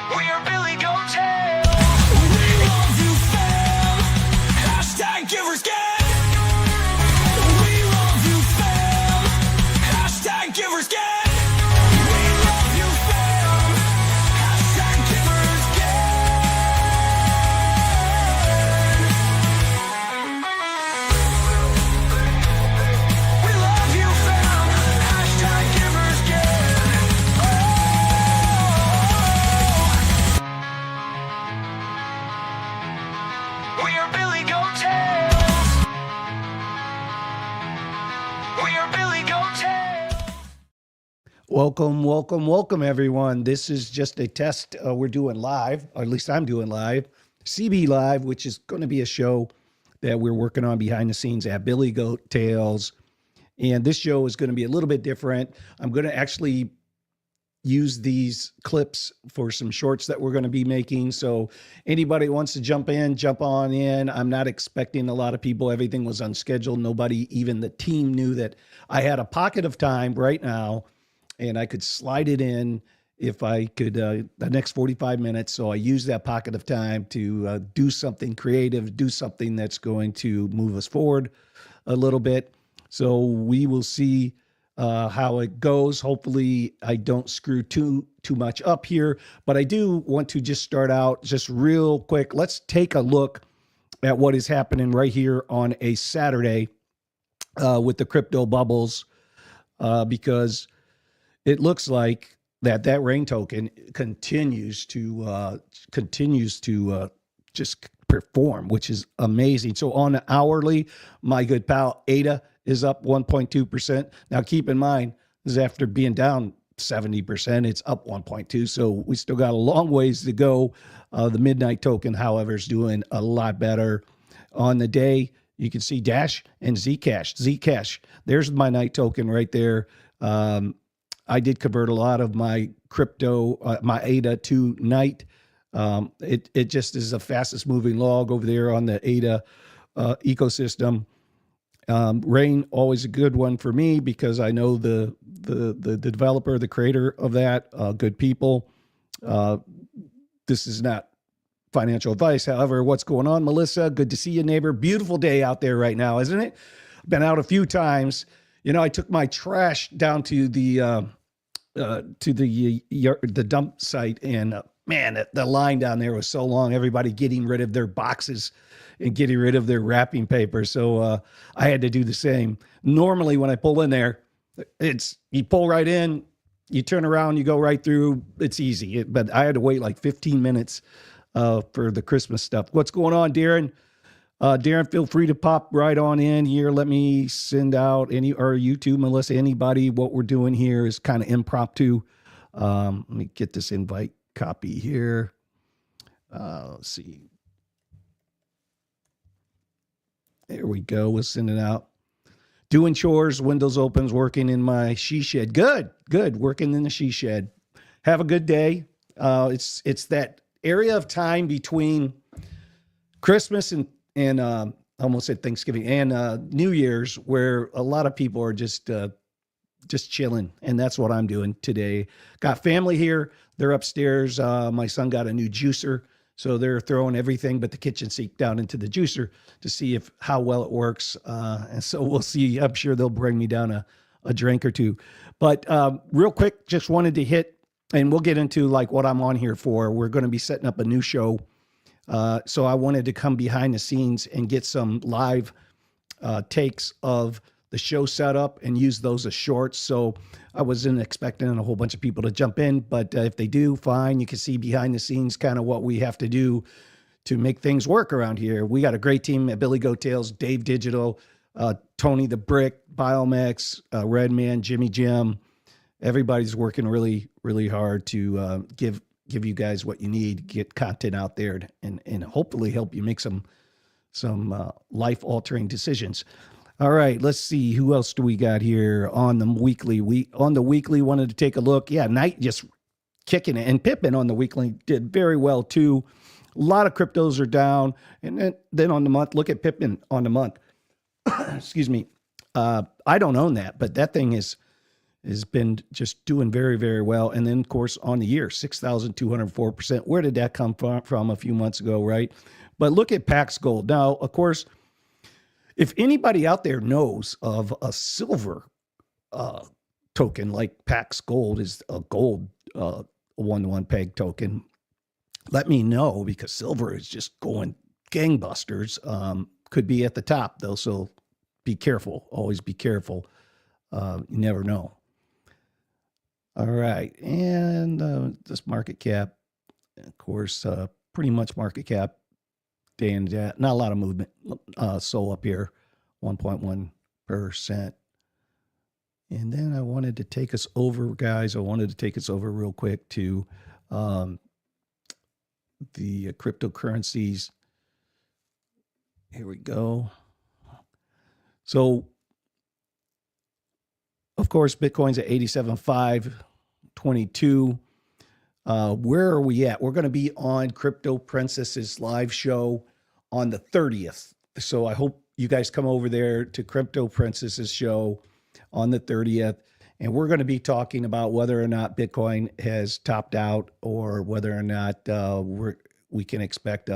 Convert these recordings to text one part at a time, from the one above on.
We are Billy Goat Tales. We love you, fam. Hashtag Givers Gang. We love you, fam. Hashtag Givers Gang. We love you, fam. Hashtag Givers Gang. We love you, fam. Hashtag Givers Gang. We are Billy Goat Tales. We are Billy Goat Tales. Welcome, everyone. This is just a test we're doing live, or at least I'm doing live. CB Live, which is going to be a show that we're working on behind the scenes at Billy Goat Tales. And this show is going to be a little bit different. I'm going to actually use these clips for some shorts that we're going to be making. So anybody who wants to jump on in. I'm not expecting a lot of people. Everything was unscheduled. Nobody, even the team, knew that I had a pocket of time right now and I could slide it in if I could, the next 45 minutes. So I used that pocket of time to do something creative, do something that's going to move us forward a little bit. So we will see how it goes. Hopefully I don't screw too much up here, but I do want to just start out just real quick. Let's take a look at what is happening right here on a Saturday with the crypto bubbles, because it looks like that rain token continues to just perform, which is amazing. So on the hourly, my good pal ADA is up 1.2%. Now keep in mind, this is after being down 70%. It's up 1.2. So we still got a long ways to go. The midnight token, however, is doing a lot better. On the day, you can see Dash and Zcash. Zcash, there's my night token right there. I did convert a lot of my crypto, my ADA to night. It just is the fastest moving log over there on the ADA ecosystem. Rain, always a good one for me because I know the developer, the creator of that, good people. This is not financial advice. However, what's going on, Melissa? Good to see you, neighbor. Beautiful day out there right now, isn't it? Been out a few times. You know, I took my trash down to the dump site, and man, the line down there was so long. Everybody getting rid of their boxes and getting rid of their wrapping paper. So I had to do the same. Normally, when I pull in there, you pull right in, you turn around, you go right through. It's easy. But I had to wait like 15 minutes for the Christmas stuff. What's going on, Darren? Darren, feel free to pop right on in here. Let me send out or you too, Melissa, anybody. What we're doing here is kind of impromptu. Let me get this invite copy here. Let's see. There we go. We'll send it out. Doing chores, windows opens, working in my she shed. Good. Working in the she shed. Have a good day. It's that area of time between Christmas and I almost said Thanksgiving and New Year's, where a lot of people are just chilling. And that's what I'm doing today. Got family here. They're upstairs. My son got a new juicer. So they're throwing everything but the kitchen sink down into the juicer to see how well it works. And so we'll see. I'm sure they'll bring me down a drink or two. But real quick, just wanted to hit, and we'll get into like what I'm on here for. We're going to be setting up a new show. So I wanted to come behind the scenes and get some live takes of the show setup and use those as shorts. So I wasn't expecting a whole bunch of people to jump in, but if they do, fine. You can see behind the scenes kind of what we have to do to make things work around here. We got a great team at Billy Goat Tales, Dave Digital, Tony the Brick, Biomex, Redman, Jimmy Jim. Everybody's working really, really hard to give you guys what you need, get content out there, and hopefully help you make some life-altering decisions. All right, let's see. Who else do we got here on the weekly? Wanted to take a look. Yeah, Knight just kicking it. And Pippin on the weekly did very well, too. A lot of cryptos are down. And then on the month, look at Pippin on the month. Excuse me. I don't own that, but that thing is has been just doing very, very well. And then, of course, on the year, 6,204%. Where did that come from a few months ago, right? But look at Pax Gold. Now, of course, if anybody out there knows of a silver token like Pax Gold is a gold one-to-one peg token, let me know, because silver is just going gangbusters. Could be at the top, though, so be careful. Always be careful. You never know. All right, and this market cap, of course, pretty much market cap day in, day out. Not a lot of movement. So up here, 1.1%. And then I wanted to take us over, guys. I wanted to take us over real quick to the cryptocurrencies. Here we go. So, of course, Bitcoin's at 87,522. Where are we at? We're going to be on Crypto Princess's live show on the 30th. So I hope you guys come over there to Crypto Princess's show on the 30th. And we're going to be talking about whether or not Bitcoin has topped out, or whether or not we can expect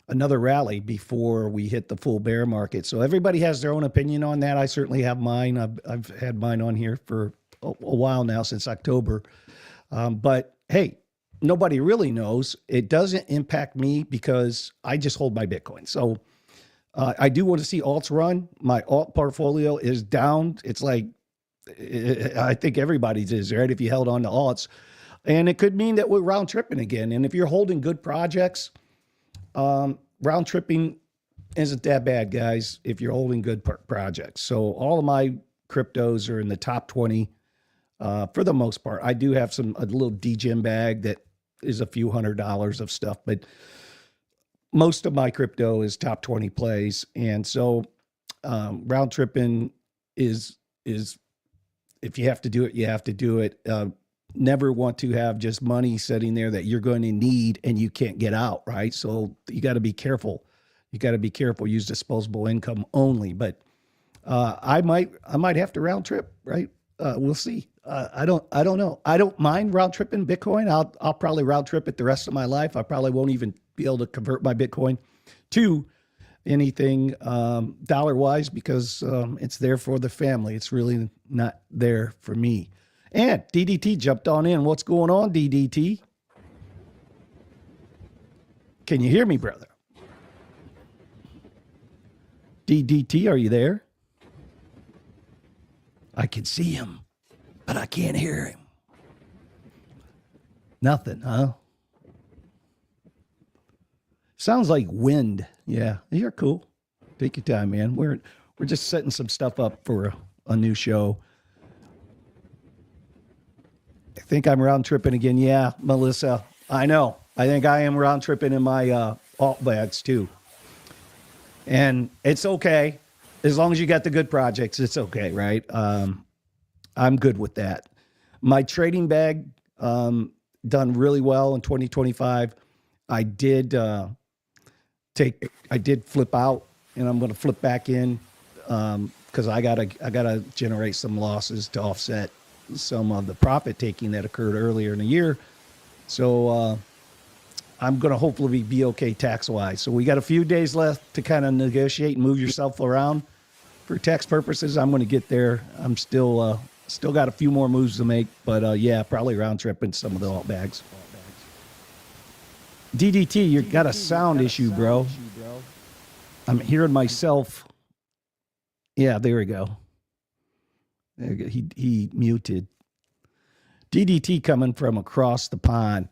another rally before we hit the full bear market. So everybody has their own opinion on that. I certainly have mine. I've had mine on here for a while now, since October. But hey, nobody really knows. It doesn't impact me because I just hold my Bitcoin. So I do want to see alts run. My alt portfolio is down. It's like, I think everybody's is, right? If you held on to alts. And it could mean that we're round tripping again. And if you're holding good projects, round tripping isn't that bad, guys, if you're holding good projects. So all of my cryptos are in the top 20 for the most part. I do have a little DGEM bag that is a few $100s of stuff, but most of my crypto is top 20 plays. And so round tripping is if you have to do it, you have to do it. Never want to have just money sitting there that you're going to need and you can't get out, right? So you got to be careful. You got to be careful. Use disposable income only. But I might have to round trip, right? We'll see. I don't know. I don't mind round tripping Bitcoin. I'll probably round trip it the rest of my life. I probably won't even be able to convert my Bitcoin to anything dollar wise, because it's there for the family. It's really not there for me. And DDT jumped on in. What's going on, DDT? Can you hear me, brother? DDT, are you there? I can see him, but I can't hear him. Nothing, huh? Sounds like wind. Yeah, you're cool. Take your time, man. We're just setting some stuff up for a new show. I think I'm round tripping again. Yeah, Melissa, I know. I think I am round tripping in my alt bags too. And it's okay. As long as you got the good projects, it's okay, right? I'm good with that. My trading bag done really well in 2025. I did flip out, and I'm going to flip back in because I gotta generate some losses to offset some of the profit taking that occurred earlier in the year. So I'm going to hopefully be okay tax wise. So we got a few days left to kind of negotiate and move yourself around for tax purposes. I'm going to get there. I'm still got a few more moves to make, but yeah, probably round tripping some of the alt bags. DDT, you got a sound issue, bro. I'm hearing myself. Yeah, there we go. He muted. DDT coming from across the pond.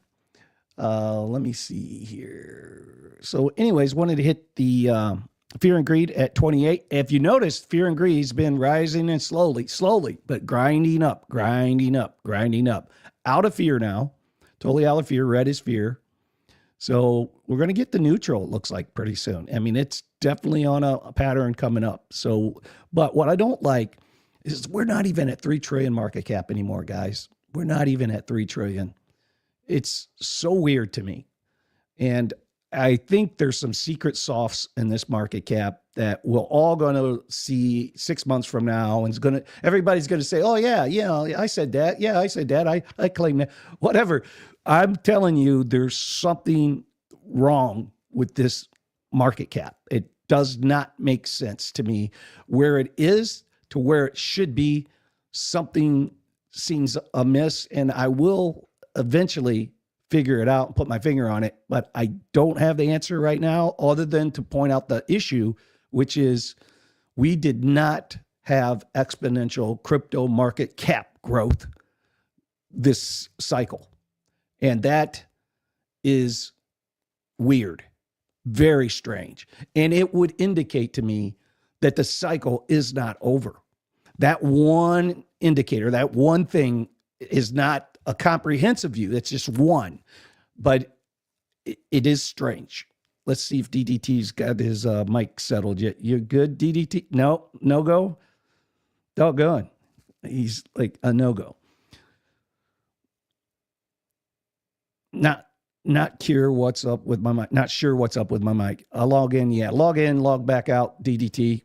Let me see here. So anyways, wanted to hit the Fear and Greed at 28. If you notice, Fear and Greed's been rising and slowly, but grinding up. Out of fear now. Totally out of fear. Red is fear. So we're going to get the neutral, it looks like, pretty soon. I mean, it's definitely on a pattern coming up. So, but what I don't like is we're not even at 3 trillion market cap anymore, guys. We're not even at 3 trillion. It's so weird to me. And I think there's some secret softs in this market cap that we're all going to see 6 months from now, and everybody's going to say, oh yeah, I said that. Yeah, I said that. I claim that. Whatever. I'm telling you, there's something wrong with this market cap. It does not make sense to me where it is to where it should be. Something seems amiss, and I will eventually figure it out and put my finger on it, but I don't have the answer right now other than to point out the issue, which is we did not have exponential crypto market cap growth this cycle. And that is weird, very strange. And it would indicate to me that the cycle is not over. That one indicator, that one thing is not a comprehensive view. It's just one, but it is strange. Let's see if DDT's got his mic settled yet. You good, DDT? No go? Doggone. He's like a no-go. Not sure what's up with my mic. Not sure what's up with my mic. I'll log in. Yeah, log in, log back out, DDT.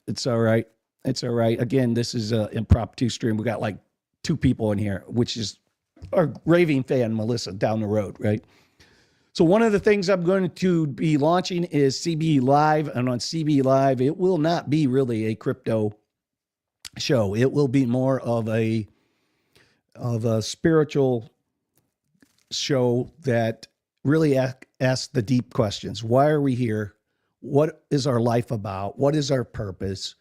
It's all right. It's all right. Again, this is an impromptu stream. We got like 2 people in here, which is our raving fan, Melissa, down the road, right? So one of the things I'm going to be launching is CB Live. And on CB Live, it will not be really a crypto show. It will be more of a spiritual show that really asks the deep questions. Why are we here? What is our life about? What is our purpose?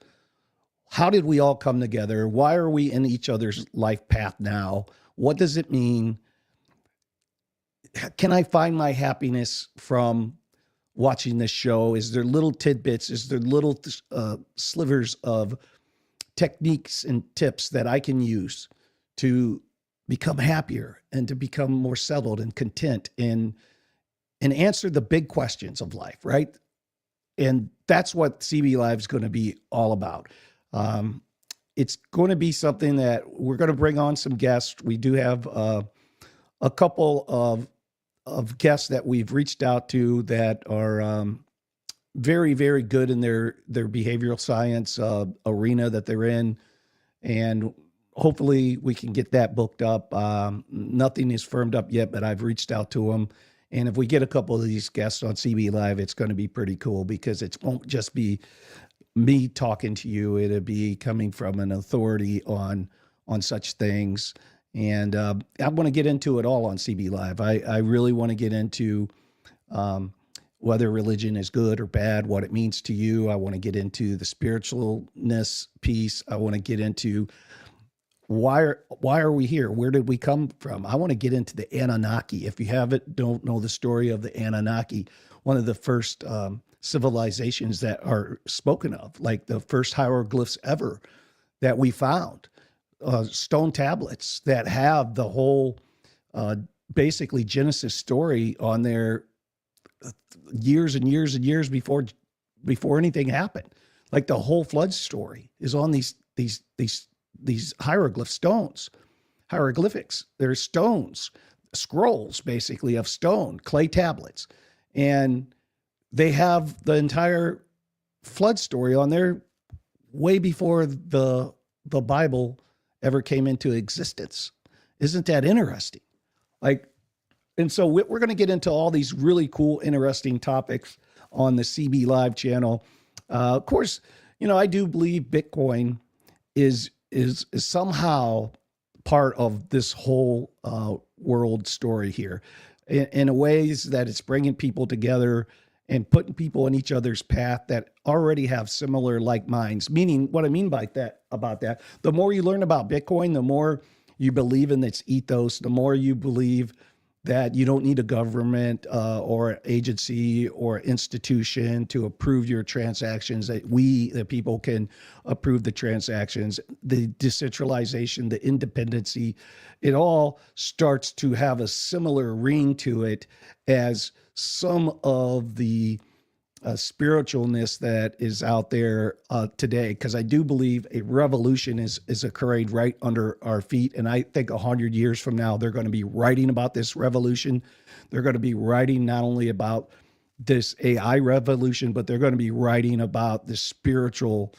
How did we all come together? Why are we in each other's life path now? What does it mean? Can I find my happiness from watching this show? Is there little tidbits? Is there little slivers of techniques and tips that I can use to become happier and to become more settled and content and answer the big questions of life, right? And that's what CB Live is going to be all about. It's going to be something that we're going to bring on some guests. We do have a couple of guests that we've reached out to that are very, very good in their behavioral science arena that they're in. And hopefully we can get that booked up. Nothing is firmed up yet, but I've reached out to them. And if we get a couple of these guests on CB Live, it's going to be pretty cool because it won't just be me talking to you. It'll be coming from an authority on such things. And I want to get into it all on CB Live. I really want to get into whether religion is good or bad, what it means to you. I want to get into the spiritualness piece. I want to get into why are we here? Where did we come from? I want to get into the Anunnaki. If you don't know the story of the Anunnaki, one of the first civilizations that are spoken of, like the first hieroglyphs ever that we found, stone tablets that have the whole basically Genesis story on there years and years and years before anything happened. Like the whole flood story is on these hieroglyphics. They're stones, scrolls basically of stone, clay tablets. And they have the entire flood story on there way before the Bible ever came into existence. Isn't that interesting? And so we're going to get into all these really cool, interesting topics on the CB Live channel. Of course, I do believe Bitcoin is somehow part of this whole world story here in a ways that it's bringing people together and putting people in each other's path that already have similar like minds. Meaning, what I mean by that, the more you learn about Bitcoin, the more you believe in its ethos, the more you believe that you don't need a government or agency or institution to approve your transactions, that the people can approve the transactions, the decentralization, the independency. It all starts to have a similar ring to it as some of the spiritualness that is out there today, because I do believe a revolution is occurring right under our feet. And I think 100 years from now, they're going to be writing about this revolution. They're going to be writing not only about this AI revolution, but they're going to be writing about the spiritual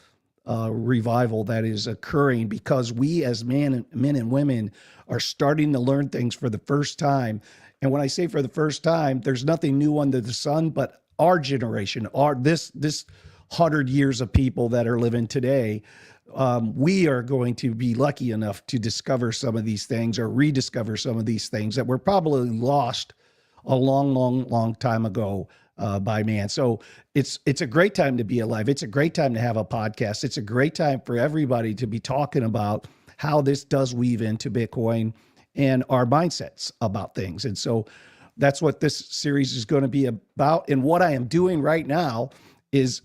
revival that is occurring because we as men and women are starting to learn things for the first time. And when I say for the first time, there's nothing new under the sun, but our generation, this 100 years of people that are living today, we are going to be lucky enough to discover some of these things or rediscover some of these things that were probably lost a long time ago by man. So it's a great time to be alive. It's a great time to have a podcast. It's a great time for everybody to be talking about how this does weave into Bitcoin and our mindsets about things. And so that's what this series is going to be about. And what I am doing right now is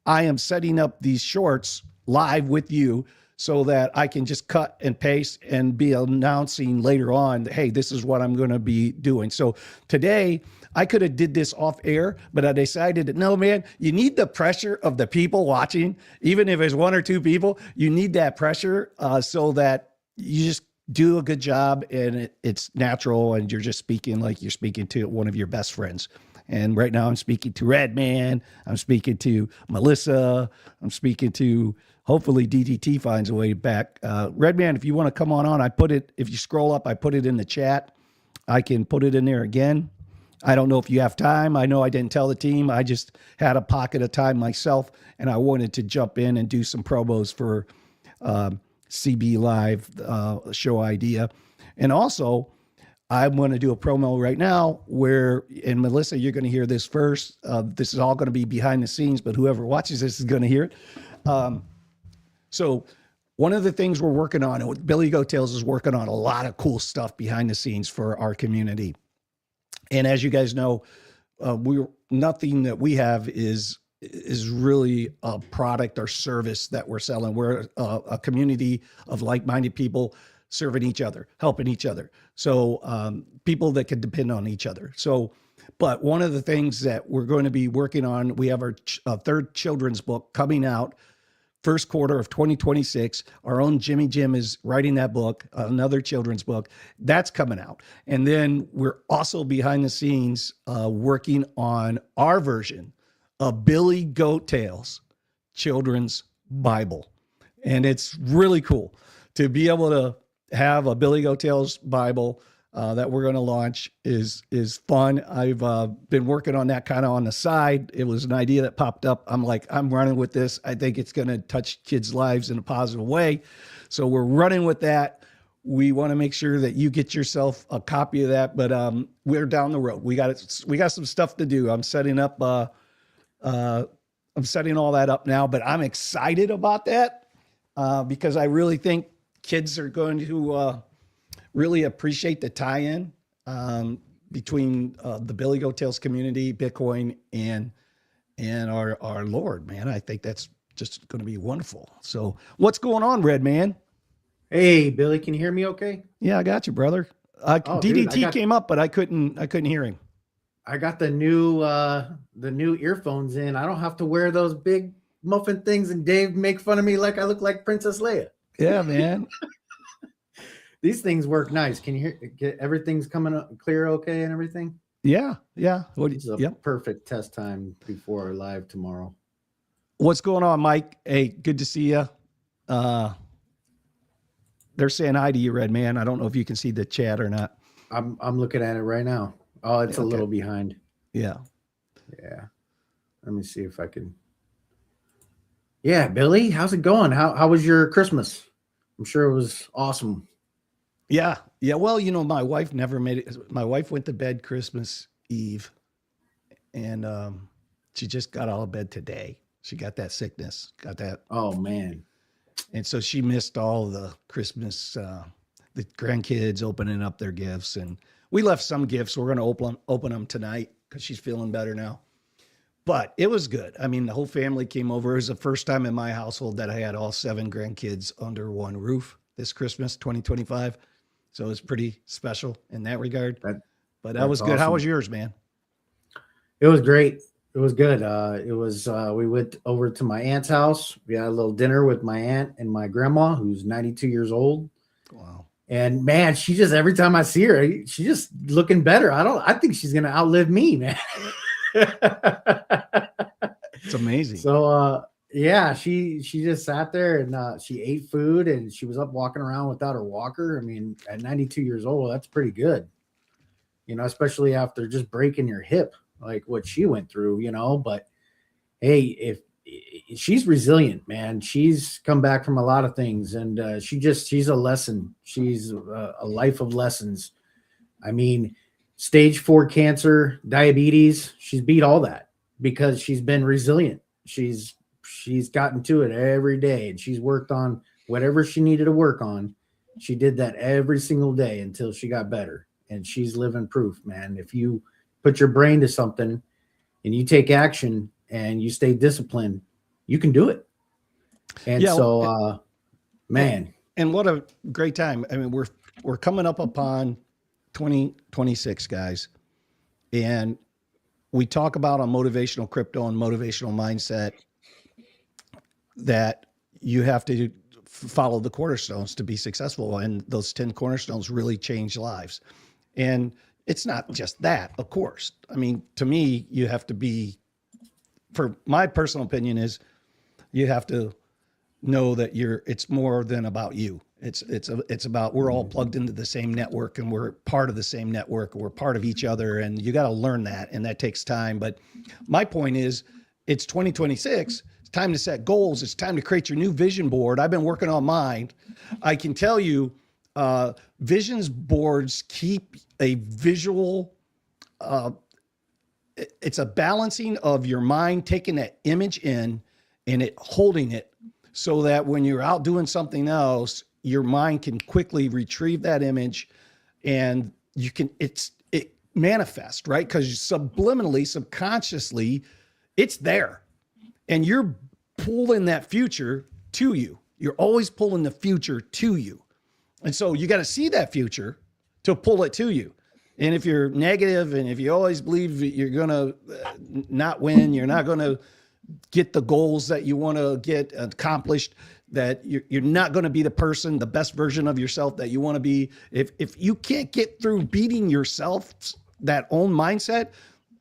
I am setting up these shorts live with you so that I can just cut and paste and be announcing later on, hey, this is what I'm going to be doing. So today I could have did this off air, but I decided that no, man, you need the pressure of the people watching. Even if it's one or two people, you need that pressure so that you just do a good job and it's natural and you're just speaking like you're speaking to one of your best friends. And right now I'm speaking to Redman. I'm speaking to Melissa. I'm speaking to, hopefully DDT finds a way back. Redman, if you want to come on, I put it, if you scroll up, I put it in the chat. I can put it in there again. I don't know if you have time. I know I didn't tell the team. I just had a pocket of time myself and I wanted to jump in and do some promos for CB Live show idea. And also, I'm going to do a promo right now where, and Melissa, you're going to hear this first. This is all going to be behind the scenes, but whoever watches this is going to hear it. So one of the things we're working on, and Billy Goat Tales is working on a lot of cool stuff behind the scenes for our community. And as you guys know, nothing that we have is really a product or service that we're selling. We're a community of like-minded people serving each other, helping each other. So people that can depend on each other. So, but one of the things that we're going to be working on, we have our third children's book coming out first quarter of 2026. Our own Jimmy Jim is writing that book, another children's book that's coming out. And then we're also behind the scenes working on our version of Billy Goat Tales children's Bible. And it's really cool to be able to have a Billy Goat Tales Bible that we're going to launch is fun. I've been working on that kind of on the side. It was an idea that popped up. I'm like, I'm running with this. I think it's going to touch kids' lives in a positive way. So we're running with that. We want to make sure that you get yourself a copy of that, but we're down the road. We got some stuff to do. I'm setting up, I'm setting all that up now, but I'm excited about that because I really think kids are going to really appreciate the tie-in between the Billy Goat Tales community, Bitcoin, and our Lord, man. I think that's just going to be wonderful. So what's going on, Redman? Hey, Billy, can you hear me okay? Yeah, I got you, brother. DDT came up, but I couldn't hear him. I got the new earphones in. I don't have to wear those big muffin things and Dave make fun of me like I look like Princess Leia. Yeah, man. These things work nice. Can you get everything's coming up clear okay and everything? Yeah. This is a perfect test time before our live tomorrow. What's going on, Mike? Hey, good to see you. They're saying hi to you, Red Man. I don't know if you can see the chat or not. I'm looking at it right now. Oh, it's a little behind. Yeah. Let me see if I can. Yeah, Billy, how's it going? How was your Christmas? I'm sure it was awesome. Yeah. Well, my wife never made it. My wife went to bed Christmas Eve, and she just got out of bed today. She got that sickness. Got that. Oh man. And so she missed all the Christmas, the grandkids opening up their gifts, and we left some gifts. We're going to open them tonight because she's feeling better now. But it was good. I mean, the whole family came over. It was the first time in my household that I had all 7 grandkids under one roof this Christmas, 2025. So it was pretty special in that regard. But that was good. Awesome. How was yours, man? It was great. It was good. We went over to my aunt's house. We had a little dinner with my aunt and my grandma, who's 92 years old. Wow. And man, she just, every time I see her, she's just looking better. I think she's going to outlive me, man. It's amazing. So yeah, she just sat there and she ate food and she was up walking around without her walker. I mean, at 92 years old, that's pretty good. Especially after just breaking your hip, like what she went through, but hey, if she's resilient, man, she's come back from a lot of things and she's a lesson. She's a life of lessons. I mean, stage 4 cancer, diabetes, she's beat all that because she's been resilient. She's gotten to it every day and she's worked on whatever she needed to work on. She did that every single day until she got better. And she's living proof, man. If you put your brain to something and you take action and you stay disciplined, you can do it. And man. And what a great time. I mean, we're coming up upon 2026, guys. And we talk about on motivational crypto and motivational mindset that you have to follow the cornerstones to be successful. And those 10 cornerstones really change lives. And it's not just that, of course. I mean, to me, you have to be, for my personal opinion is you have to know that it's more than about you. It's about, we're all plugged into the same network and we're part of the same network. And we're part of each other. And you got to learn that. And that takes time. But my point is it's 2026. It's time to set goals. It's time to create your new vision board. I've been working on mine. I can tell you, visions boards keep a visual, it's a balancing of your mind, taking that image in and it holding it so that when you're out doing something else, your mind can quickly retrieve that image and it manifests, right? Because subliminally, subconsciously, it's there and you're pulling that future to you. You're always pulling the future to you. And so you got to see that future to pull it to you. And if you're negative and if you always believe you're going to not win, you're not going to get the goals that you want to get accomplished, that you're not going to be the person, the best version of yourself that you want to be. If you can't get through beating yourself, that own mindset,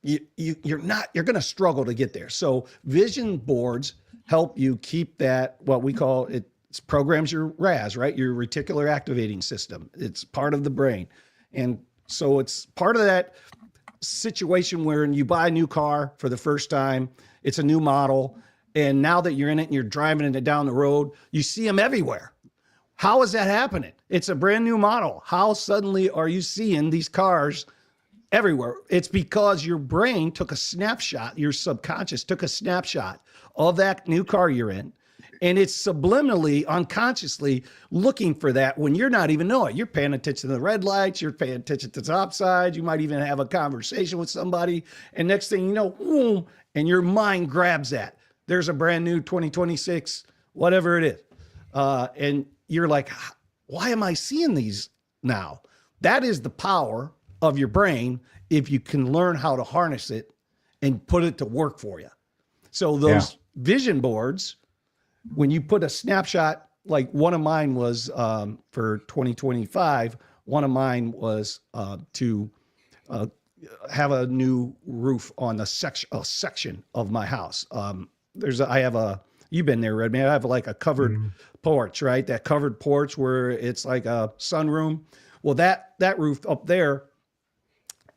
you're going to struggle to get there. So vision boards help you keep that, what we call it, programs your RAS, right? Your reticular activating system. It's part of the brain. And so it's part of that situation where you buy a new car for the first time, it's a new model. And now that you're in it and you're driving it down the road, you see them everywhere. How is that happening? It's a brand new model. How suddenly are you seeing these cars everywhere? It's because your brain took a snapshot, your subconscious took a snapshot of that new car you're in. And it's subliminally, unconsciously looking for that when you're not even knowing. You're paying attention to the red lights. You're paying attention to the top side. You might even have a conversation with somebody. And next thing you know, boom, and your mind grabs that. There's a brand new 2026, whatever it is. And you're like, why am I seeing these now? That is the power of your brain if you can learn how to harness it and put it to work for you. So those vision boards, when you put a snapshot, like one of mine was for 2025, one of mine was to have a new roof on a section of my house. You've been there, Redman. I have like a covered porch, right? That covered porch where it's like a sunroom. Well, that roof up there,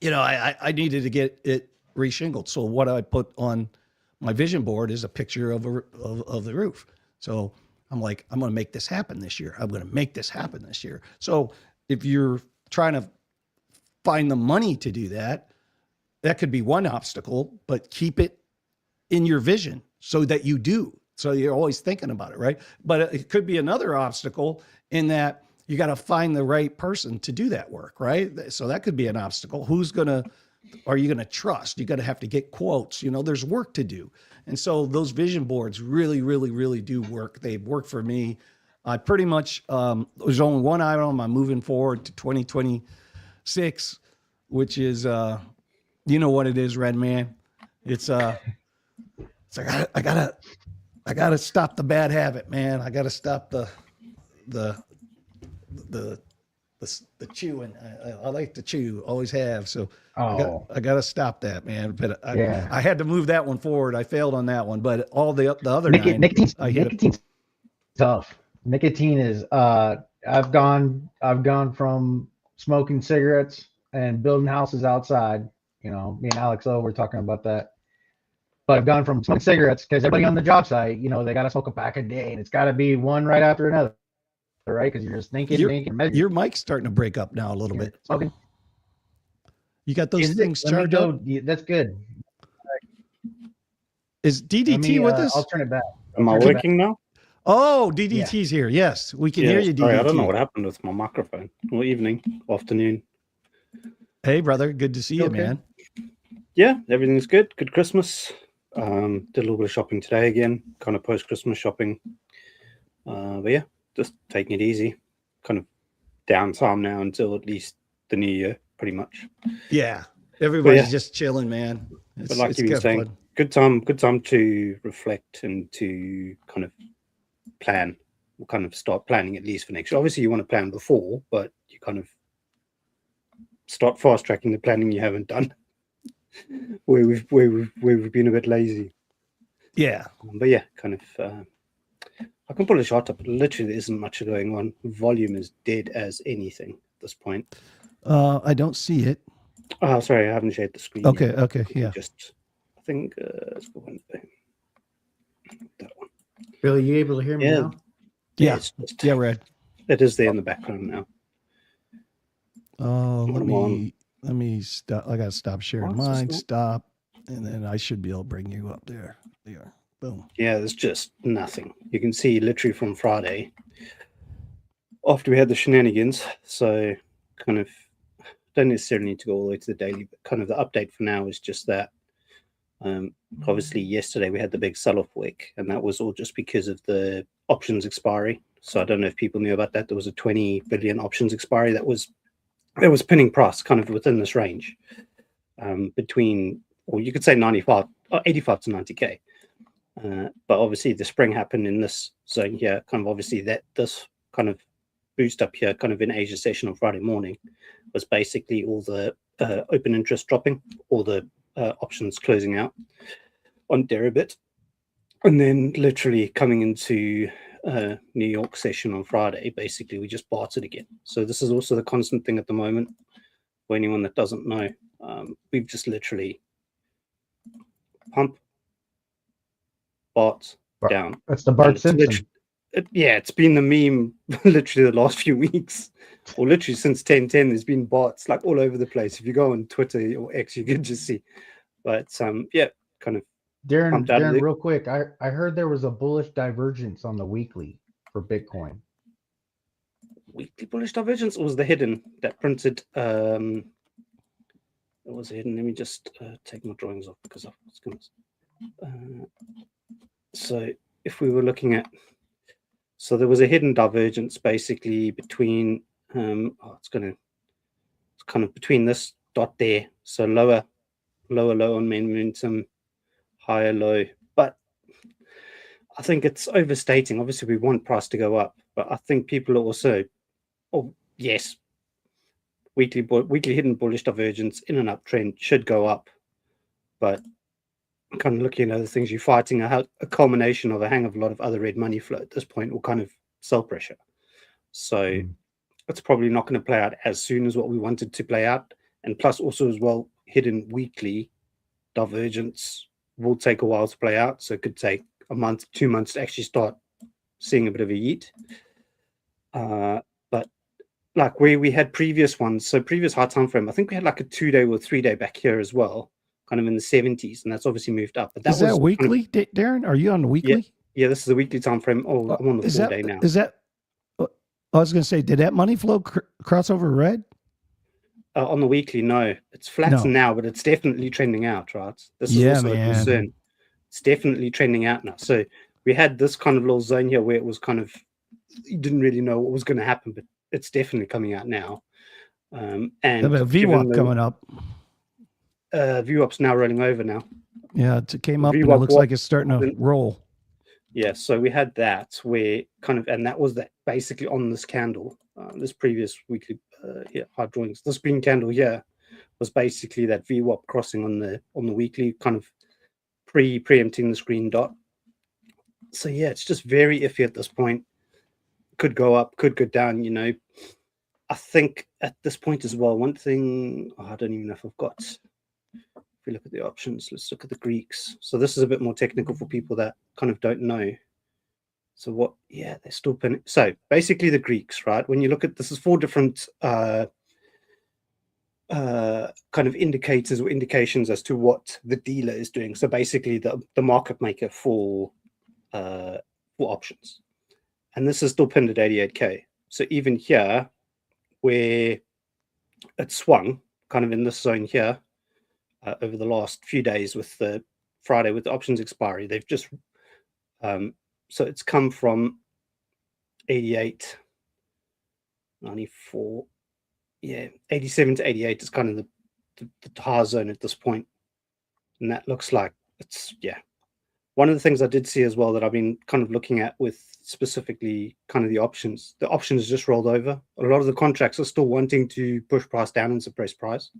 I needed to get it reshingled. So what I put on my vision board is a picture of the roof. So I'm like, I'm going to make this happen this year. I'm going to make this happen this year. So if you're trying to find the money to do that, that could be one obstacle, but keep it in your vision so that you do. So you're always thinking about it, right? But it could be another obstacle in that you got to find the right person to do that work, right? So that could be an obstacle. Are you going to trust? You got to have to get quotes. There's work to do. And so those vision boards really, really, really do work. They've worked for me. I pretty much, there's only one item I'm moving forward to 2026, which is, you know what it is, Red Man. It's I gotta stop the bad habit, man. I gotta stop the the chewing. I like to chew, always have. So Oh, I got to stop that, man. But yeah. I had to move that one forward. I failed on that one, but all the other nine, I hit it. Nicotine's tough. Nicotine is I've gone from smoking cigarettes and building houses outside. You know, me and Alex O were talking about that. But I've gone from smoking cigarettes because everybody on the job site, you know, they got to smoke a pack a day, and it's got to be one right after another, right? Because you're just thinking, Your mic's starting to break up now a little bit. smoking. You got those things Let me charged go. up? That's good. Is DDT Let me, with us? I'll turn it back. Am I working now? Oh, DDT's here. Yes, we can hear you, DDT. Sorry, I don't know what happened with my microphone. Well, evening, afternoon. Hey, brother. Good to see you, Okay. man. Yeah, everything's good. Good Christmas. Did a little bit of shopping today again, kind of post-Christmas shopping. But yeah, just taking it easy. Kind of downtime now until at least the new year, pretty much. Yeah. Everybody's yeah. just chilling, man. It's, But like it's you were good saying, fun. good time to reflect and to kind of plan. We'll kind of start planning at least for next year. Obviously, you want to plan before, but you kind of start fast tracking the planning you haven't done, where we've been a bit lazy. Yeah. But yeah, kind of. I can pull a shot up, but literally there isn't much going on. Volume is dead as anything at this point. I don't see it. Oh, sorry, I haven't shared the screen. Okay. yet. Okay. Yeah. Just, I think let's go on that one. Billy, you able to hear me Yeah. now? Yeah. It's just, Yeah, Red. it is there in the background now. Oh, What am I let me stop. I gotta stop sharing Why is this mine. not- Stop, and then I should be able to bring you up there. There. Boom. Yeah, there's just nothing. You can see literally from Friday after we had the shenanigans. So kind of don't necessarily need to go all the way to the daily, but kind of the update for now is just that. Obviously, yesterday we had the big sell-off week, and that was all just because of the options expiry. So I don't know if people knew about that. There was a 20 billion options expiry that was pinning price kind of within this range, between, or you could say 85 to 90k. But obviously the spring happened in this zone here, kind of obviously that this kind of boost up here, kind of in Asia session on Friday morning, was basically all the open interest dropping, all the options closing out on Deribit, and then literally coming into New York session on Friday, basically we just bartered again. So this is also the constant thing at the moment. For anyone that doesn't know, we've just literally pump, Bart down. That's the Bart And it's Simpson. it's been the meme literally the last few weeks, or literally since 1010. There's been bots like all over the place. If you go on Twitter or X, you can just see. But yeah, kind of Darren, pumped out of it. real quick, I heard there was a bullish divergence on the weekly for Bitcoin. Weekly bullish divergence, or was the hidden that printed? It was hidden. Let me just take my drawings off because I was going to. So if we were looking at, so there was a hidden divergence basically between, it's kind of between this dot there. So lower on momentum, higher low. But I think it's overstating. Obviously, we want price to go up, but I think people are also, yes, weekly hidden bullish divergence in an uptrend should go up, but kind of looking at other things, you're fighting a culmination of a hang of a lot of other red money flow at this point, or kind of sell pressure. So it's probably not going to play out as soon as what we wanted to play out. And plus also as well, hidden weekly divergence will take a while to play out. So it could take a month, 2 months to actually start seeing a bit of a yeet. But like where we had previous ones, so previous high time frame, I think we had like a 2-day or 3-day back here as well, kind of in the 70s, and that's obviously moved up. But Is that weekly, Darren? Are you on the weekly? Yeah, this is the weekly time frame. Oh, I'm on the 4-day now. Is that? I was going to say, did that money flow cross over red? On the weekly, no, it's flat No. now, but it's definitely trending out, right? This is Yeah, also man. a concern. It's definitely trending out now. So we had this kind of little zone here where it was kind of, you didn't really know what was going to happen, but it's definitely coming out now. And VWAP coming up. VWAP's now rolling over now. Yeah, it came up and it VWAP looks like it's starting to roll. Yeah, so we had that where kind of, and that was that basically on this candle, this previous weekly hard drawings. This green candle here was basically that VWAP crossing on the weekly, kind of preempting this green dot. So yeah, it's just very iffy at this point. Could go up, could go down. You know, I think at this point as well, one thing, I don't even know if I've got. If we look at the options, let's look at the Greeks. So this is a bit more technical for people that kind of don't know. So what? Yeah, they're still pinning. So basically, the Greeks, right? When you look at this, is 4 different kind of indicators or indications as to what the dealer is doing. So basically, the market maker for options, and this is still pinned at 88k. So even here, where it swung, kind of in this zone here, over the last few days with the Friday with the options expiry, they've just so it's come from 88, 94, yeah, 87 to 88 is kind of the high zone at this point. And that looks like it's, yeah. One of the things I did see as well that I've been kind of looking at with specifically kind of the options just rolled over. A lot of the contracts are still wanting to push price down and suppress price.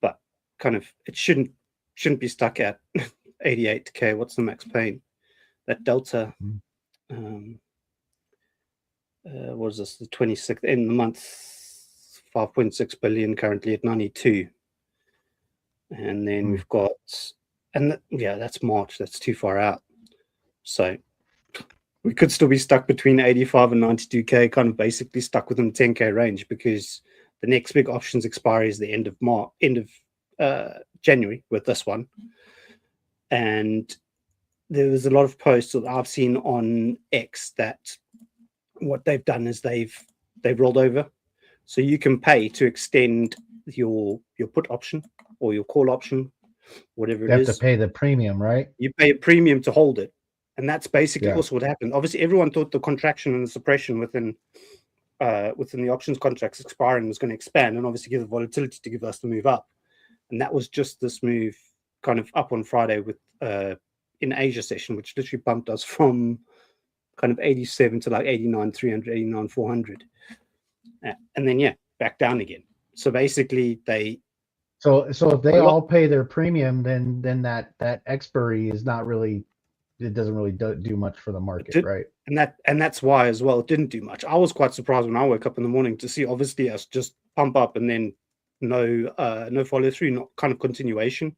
But kind of, it shouldn't be stuck at 88k. What's the max pain? That delta, what is this? The 26th in the month, 5.6 billion currently at 92, and then we've got, and yeah, that's March. That's too far out. So we could still be stuck between 85 and 92k, kind of basically stuck within the 10k range, because the next big options expiry is the end of January with this one, and there was a lot of posts that I've seen on X that what they've done is they've rolled over. So you can pay to extend your put option or your call option, whatever it is. You have to pay the premium, right? You pay a premium to hold it. And that's basically also what happened. Obviously, everyone thought the contraction and the suppression within the options contracts expiring was going to expand and obviously give the volatility to give us the move up. And that was just this move kind of up on Friday with in Asia session, which literally bumped us from kind of 87 to like 89,300, 89,400. And then, yeah, back down again. So basically So if they all pay their premium, then that expiry is not really, it doesn't really do much for the market, right? And that's why as well, it didn't do much. I was quite surprised when I woke up in the morning to see obviously us just pump up and then no follow through, not kind of continuation.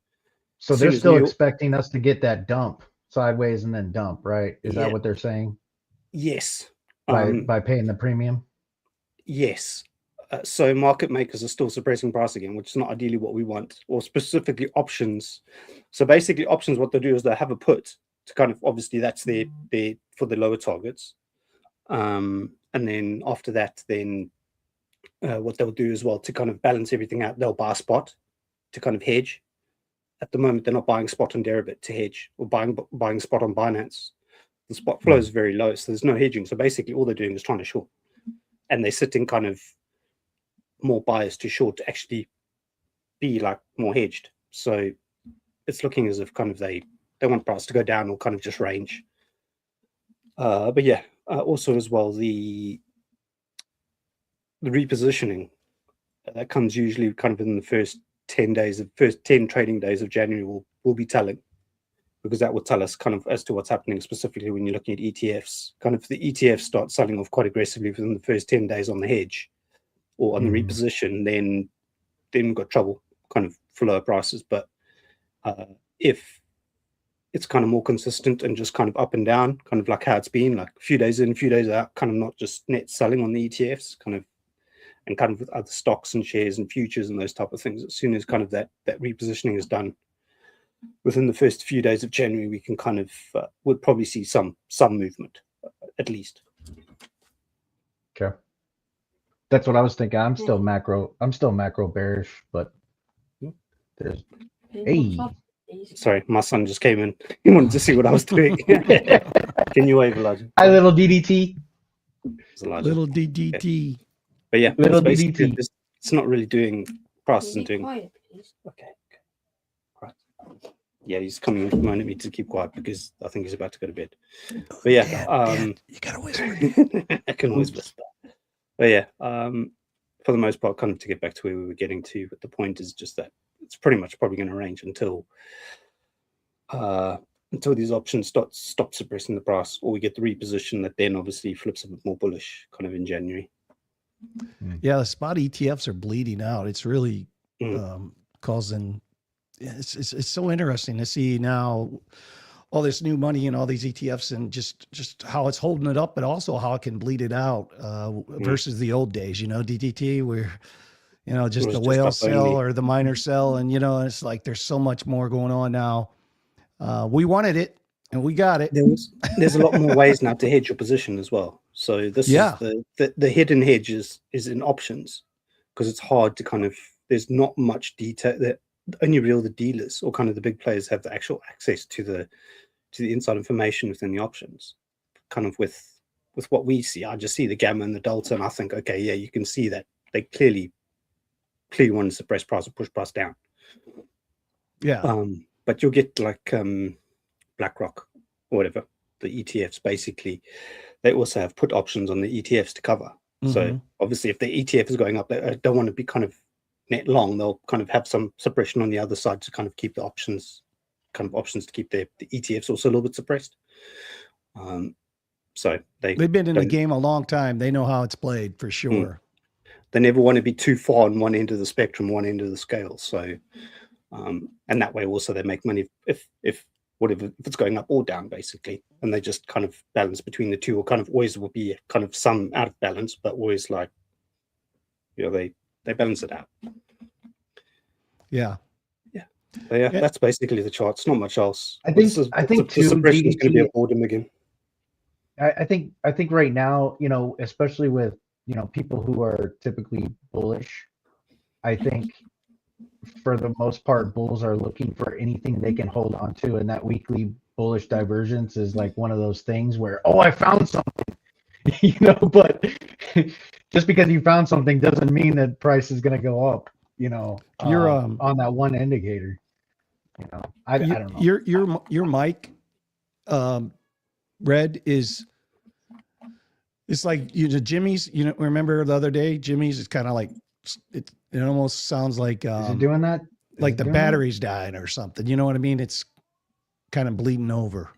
So they're still expecting us to get that dump sideways and then dump, right? Is that what they're saying? Yes. By paying the premium? Yes. So market makers are still suppressing price again, which is not ideally what we want, or specifically options. So basically options, what they do is they have a put to kind of, obviously that's their for the lower targets. And then after that, then what they'll do as well to kind of balance everything out, they'll buy a spot to kind of hedge. At the moment, they're not buying spot on Deribit to hedge, or buying spot on Binance. The spot flow is very low, so there's no hedging. So basically all they're doing is trying to short. And they're sitting kind of more biased to short to actually be like more hedged. So it's looking as if kind of they want price to go down or kind of just range. But yeah, also as well, the repositioning that comes usually kind of in the first 10 trading days of January will be telling, because that will tell us kind of as to what's happening specifically when you're looking at ETFs. Kind of the ETFs start selling off quite aggressively within the first 10 days on the hedge or on the reposition, then we've got trouble kind of for lower prices. But if it's kind of more consistent and just kind of up and down, kind of like how it's been, like a few days in, a few days out, kind of not just net selling on the ETFs, kind of with other stocks and shares and futures and those type of things. As soon as kind of that repositioning is done within the first few days of January, we can kind of would probably see some movement at least. Okay, that's what I was thinking. I'm still macro bearish, but there's Sorry, my son just came in. He wanted to see what I was doing. Can you wave, Elijah? Hi, little DDT. Little DDT. Okay. But yeah, Little basically DDT. it's not really doing price isn't doing. Quiet, please. Okay. Right. Yeah, he's coming and reminding me to keep quiet because I think he's about to go to bed. But yeah, You gotta whisper. I can always whisper. But yeah, for the most part, kind of to get back to where we were getting to. But the point is just that it's pretty much probably going to range until these options stop suppressing the price, or we get the reposition that then obviously flips a bit more bullish kind of in January. Yeah, the spot ETFs are bleeding out. It's really Mm. causing. It's so interesting to see now all this new money and all these ETFs and just how it's holding it up, but also how it can bleed it out versus the old days. You know, DTT where just was the just whale up sell only. or the minor sell, and it's like there's so much more going on now. We wanted it and we got it. There's a lot more ways now to hedge your position as well. So this Yeah. is the hidden hedge is in options, because it's hard to kind of, there's not much detail that only the dealers or kind of the big players have the actual access to the inside information within the options. Kind of with what we see, I just see the gamma and the delta, and I think, okay, yeah, you can see that they clearly want to suppress price or push price down. Yeah. But you'll get like BlackRock or whatever, the ETFs basically, they also have put options on the ETFs to cover. So obviously if the ETF is going up, they don't want to be kind of net long. They'll kind of have some suppression on the other side to kind of keep the options to keep the ETFs also a little bit suppressed. So they've been in the game a long time. They know how it's played for sure. They never want to be too far on one end of the spectrum, one end of the scale. So and that way also they make money if it's going up or down basically, and they just kind of balance between the two, or kind of always will be kind of some out of balance, but always like they balance it out. Yeah. So yeah, that's basically the chart. It's not much else. I think the too, suppression is going to be DDT a boredom again. I think right now, especially with people who are typically bullish, I think for the most part, bulls are looking for anything they can hold on to, and that weekly bullish divergence is like one of those things where, oh, I found something, but just because you found something doesn't mean that price is going to go up, You're on that one indicator. I don't know. Your mic, Red, is it's like Jimmy's. Remember the other day, Jimmy's is kind of like it almost sounds like Is it doing that? like the battery's dying or something. You know what I mean? It's kind of bleeding over.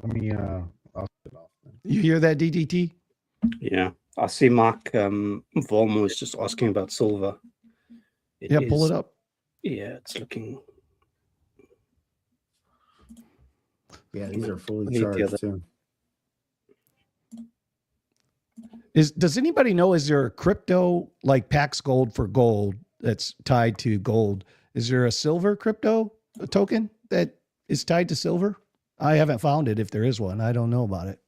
Let me I'll put it off then. You hear that, DDT? Yeah, I see Mark Volmo was just asking about silver. Pull it up. Yeah, it's looking. Yeah, these are fully Need the charged other- too. Does anybody know, is there a crypto like Pax Gold for gold that's tied to gold? Is there a silver crypto token that is tied to silver? I haven't found it. If there is one, I don't know about it.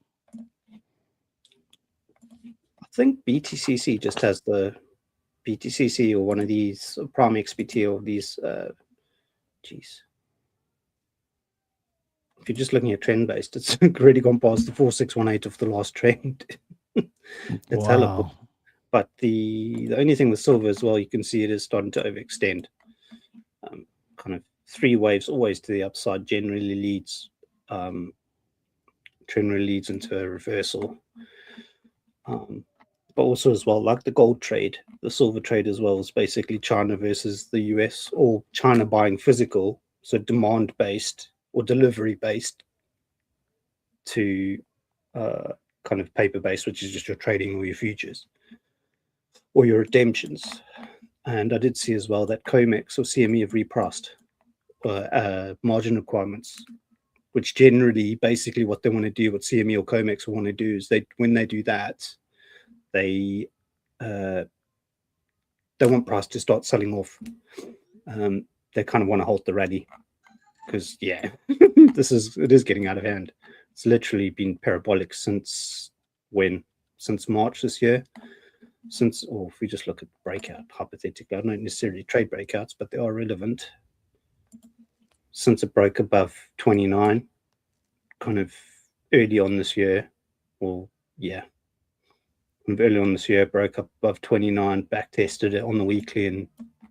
I think BTCC just has the BTCC or one of these Prime XBT or these. If you're just looking at trend based, it's already gone past the 4618 of the last trend. It's hella Wow. But the only thing with silver as well, you can see it is starting to overextend. Kind of three waves always to the upside generally leads into a reversal. But also as well, like the gold trade, the silver trade as well is basically China versus the US, or China buying physical, so demand based or delivery based, to kind of paper based, which is just your trading or your futures or your redemptions. And I did see as well that COMEX or CME have repriced margin requirements, which generally basically what they want to do, what CME or COMEX will want to do is when they do that, they want price to start selling off. They kind of want to halt the rally because it is getting out of hand. It's literally been parabolic since March this year. If we just look at breakout, hypothetically, I don't necessarily trade breakouts, but they are relevant. Since it broke above 29, kind of early on this year, early on this year, broke up above 29, back tested it on the weekly, and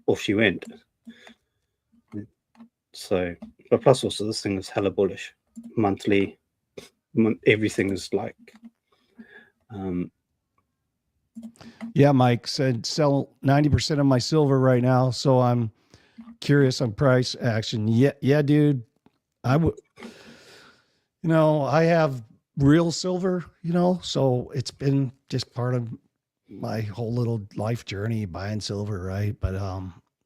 off she went. So, but plus also this thing is hella bullish. Monthly, everything is like Yeah, Mike said sell 90% of my silver right now, so I'm curious on price action. Yeah, dude. I would, I have real silver, so it's been just part of my whole little life journey buying silver, right? But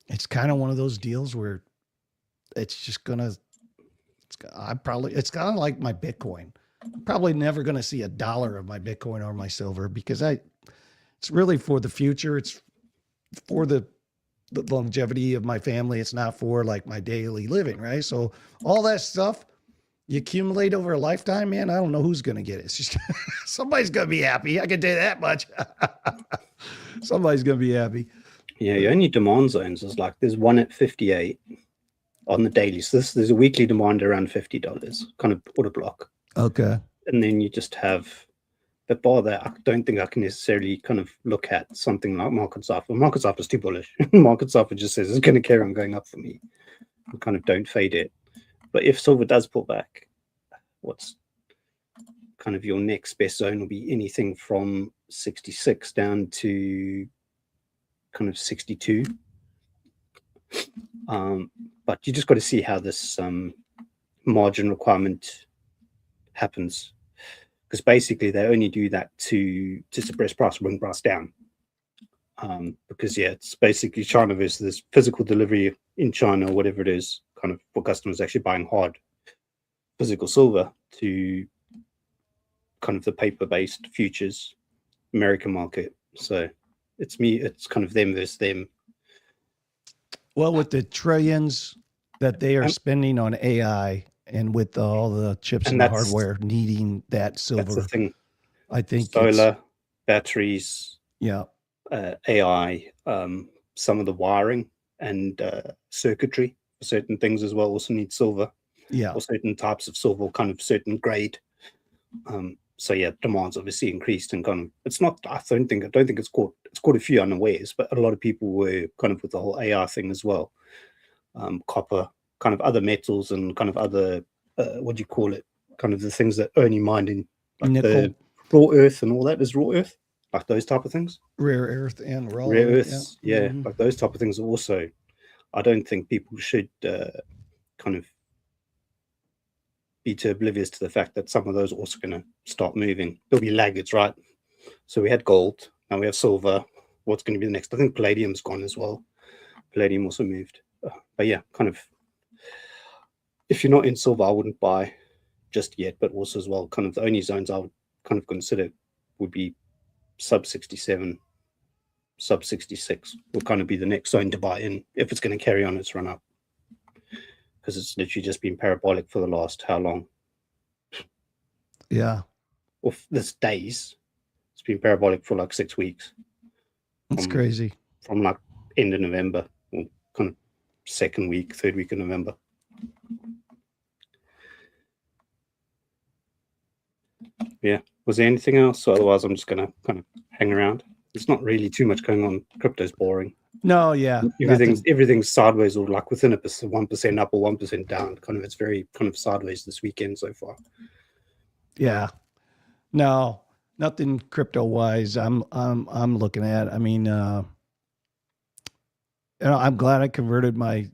it's kind of one of those deals where it's just gonna it's kind of like my Bitcoin. I'm probably never gonna see $1 of my Bitcoin or my silver because it's really for the future. It's for the longevity of my family. It's not for like my daily living, right? So all that stuff you accumulate over a lifetime, man, I don't know who's going to get it. It's just somebody's going to be happy. I can tell you that much. Somebody's going to be happy. Yeah, your only demand zones is like there's one at 58 on the daily. So there's a weekly demand around $50, kind of order block. Okay. And then you just have, but bar that, I don't think I can necessarily kind of look at something like Market Cipher. Market Cipher is too bullish. Market Cipher just says it's going to carry on going up for me. I kind of don't fade it. But if silver does pull back, what's kind of your next best zone will be anything from 66 down to kind of 62. But you just got to see how this margin requirement happens, because basically they only do that to suppress price, bring price down. Because it's basically China versus this physical delivery in China, or whatever it is, kind of for customers actually buying hard physical silver to kind of the paper-based futures American market. So it's kind of them versus them. Well, with the trillions that they are spending on AI and with all the chips and the hardware needing that silver, that's the thing. I think solar, batteries, yeah, AI, some of the wiring and circuitry for certain things as well also need silver. Yeah, or certain types of silver, kind of certain grade. So yeah, demand's obviously increased and kind of. It's not. I don't think it's caught a few unawares, but a lot of people were kind of with the whole AI thing as well. Copper, kind of other metals, and kind of other what do you call it? Kind of the things that only mined in like nickel, the raw earth and all that is raw earth, like those type of things. Rare earth and raw rare earth, earths, yeah, Mhm. like those type of things are also. I don't think people should kind of be too oblivious to the fact that some of those are also going to start moving. There'll be laggards, right? So we had gold, now we have silver. What's going to be the next? I think palladium's gone as well. Palladium also moved. But yeah, kind of, if you're not in silver, I wouldn't buy just yet, but also as well, kind of the only zones I would kind of consider would be sub 67, sub 66 will kind of be the next zone to buy in if it's going to carry on its run up. Because it's literally just been parabolic for the last how long? Yeah, Or this days. It's been parabolic for like 6 weeks. it's crazy. From like end of November, or kind of third week of November. Yeah. Was there anything else? So otherwise, I'm just going to kind of hang around. There's not really too much going on. Crypto's boring. No, yeah, Everything's sideways, or like within 1% up or 1% down. Kind of, it's very kind of sideways this weekend so far. Yeah, no, nothing crypto wise. I'm looking at. I mean, I'm glad I converted my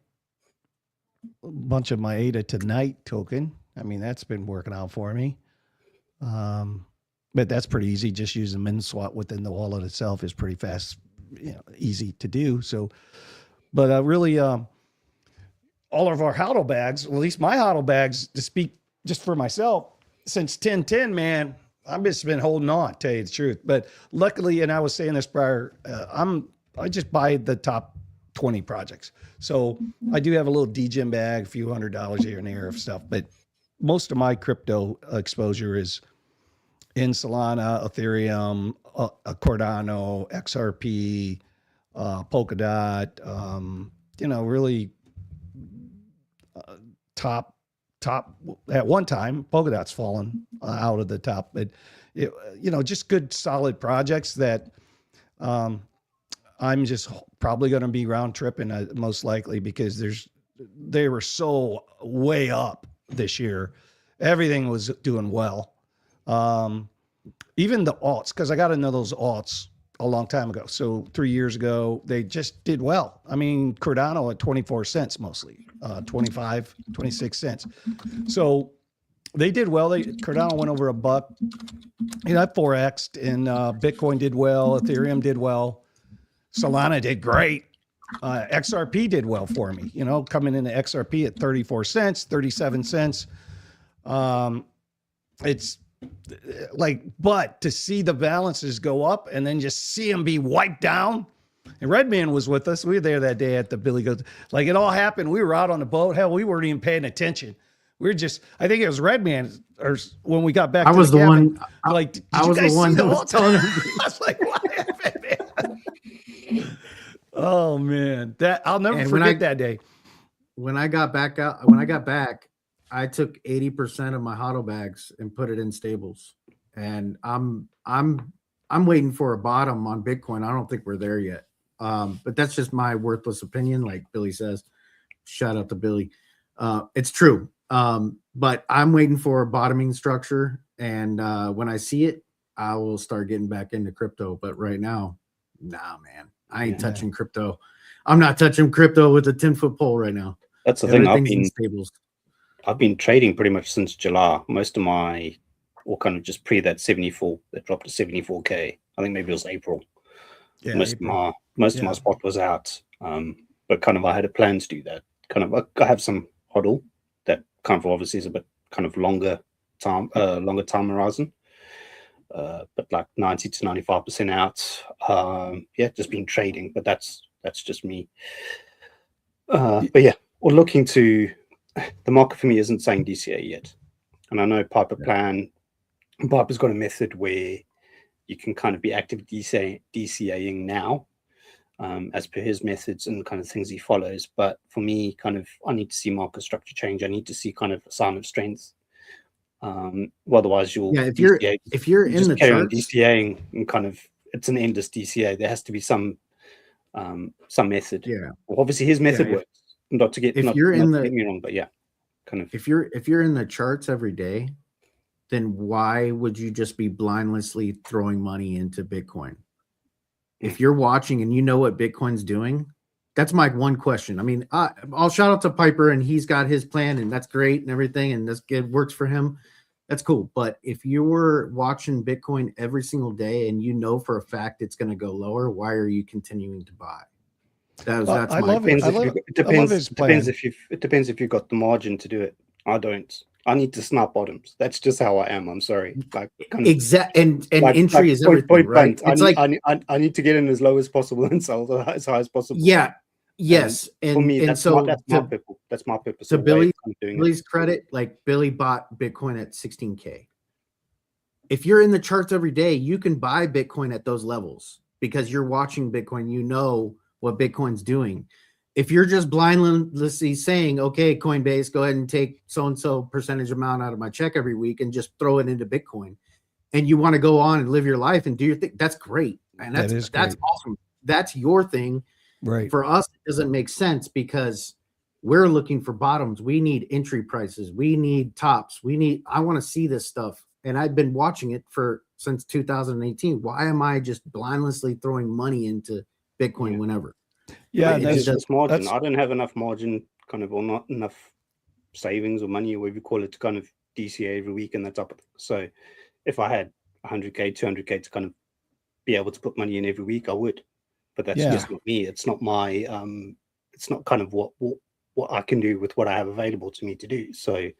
bunch of my ADA to Night token. I mean, that's been working out for me. But that's pretty easy. Just using MinSwap within the wallet itself is pretty fast, easy to do. So, but really, all of our HODL bags, or at least my HODL bags, to speak just for myself, since 1010, man, I've just been holding on, to tell you the truth. But luckily, and I was saying this prior, I just buy the top 20 projects. So I do have a little DGEM bag, a few $100 here and there of stuff, but most of my crypto exposure is in Solana, Ethereum, Cardano, XRP, Polkadot, really top at one time. Polkadot's fallen out of the top, but just good solid projects that I'm just probably going to be round tripping most likely, because they were so way up this year. Everything was doing well. Even the alts, because I got to know those alts a long time ago. So 3 years ago, they just did well. I mean, Cardano at 24 cents mostly, 25, 26 cents. So they did well. Cardano went over $1. That 4x'd, and Bitcoin did well. Ethereum did well. Solana did great. XRP did well for me, coming into XRP at 34 cents, 37 cents. It's like, but to see the balances go up and then just see them be wiped down. And Redman was with us. We were there that day at the Billy Goat. Like, it all happened. We were out on the boat. Hell, we weren't even paying attention. We were just, I think it was Redman, or when we got back I to was the cabin, one. like, did I you was guys the one see that whole was telling time? him. I was like, what happened, man? Oh man, I'll never And forget that day. When I got back, I took 80% of my HODL bags and put it in stables. And I'm waiting for a bottom on Bitcoin. I don't think we're there yet. But that's just my worthless opinion, like Billy says. Shout out to Billy. It's true. But I'm waiting for a bottoming structure, and when I see it, I will start getting back into crypto. But right now, nah, man, I ain't touching crypto. I'm not touching crypto with a 10-foot pole right now. That's the thing. Everything's in stables. I've been trading pretty much since July. Most of my, or kind of just pre that 74, that dropped to 74K. I think maybe it was April. Yeah, most April. of my spot was out. But kind of I had a plan to do that. Kind of I have some HODL that kind of obviously is a bit kind of longer time horizon. But like 90 to 95% out. Just been trading, but that's just me. But yeah, we're looking to the market for me isn't saying DCA yet. And I know Piper's got a method where you can kind of be active DCAing now, as per his methods and kind of things he follows. But for me, kind of, I need to see market structure change. I need to see kind of a sign of strength. Otherwise, you'll If you're in the carry on charts, DCAing and kind of it's an endless DCA. There has to be some method. Yeah. Well, obviously, his method works. Not to get if not, you're not in to the get me wrong, but yeah, kind of. if you're in the charts every day, then why would you just be blindlessly throwing money into Bitcoin? If you're watching and you know what Bitcoin's doing, that's my one question. I mean, I'll shout out to Piper, and he's got his plan, and that's great and everything, and that's good, works for him. That's cool. But if you were watching Bitcoin every single day and you know for a fact it's going to go lower, why are you continuing to buy? That's I my love it. It depends if you've got the margin to do it. I don't. I need to snap bottoms. That's just how I am. I'm sorry. Like exact and like, entry is everything, right? It's I need to get in as low as possible and sell as high as possible. Yeah. Yes. And for me, that's my purpose. That's my purpose. So Billy's credit, like Billy bought Bitcoin at 16K. If you're in the charts every day, you can buy Bitcoin at those levels because you're watching Bitcoin. You know what Bitcoin's doing. If you're just blindly saying, okay, Coinbase, go ahead and take so-and-so percentage amount out of my check every week and just throw it into Bitcoin, and you want to go on and live your life and do your thing, that's great. And that's awesome. That's your thing. Right. For us, it doesn't make sense because we're looking for bottoms. We need entry prices. We need tops. I want to see this stuff. And I've been watching it since 2018. Why am I just blindlessly throwing money into Bitcoin whenever? Yeah, it's just margin. I don't have enough margin, kind of, or not enough savings or money, or whatever you call it, to kind of DCA every week and that type of thing. So if I had 100K, 200K to kind of be able to put money in every week, I would. But that's just not me. It's not my. It's not kind of what I can do with what I have available to me to do. So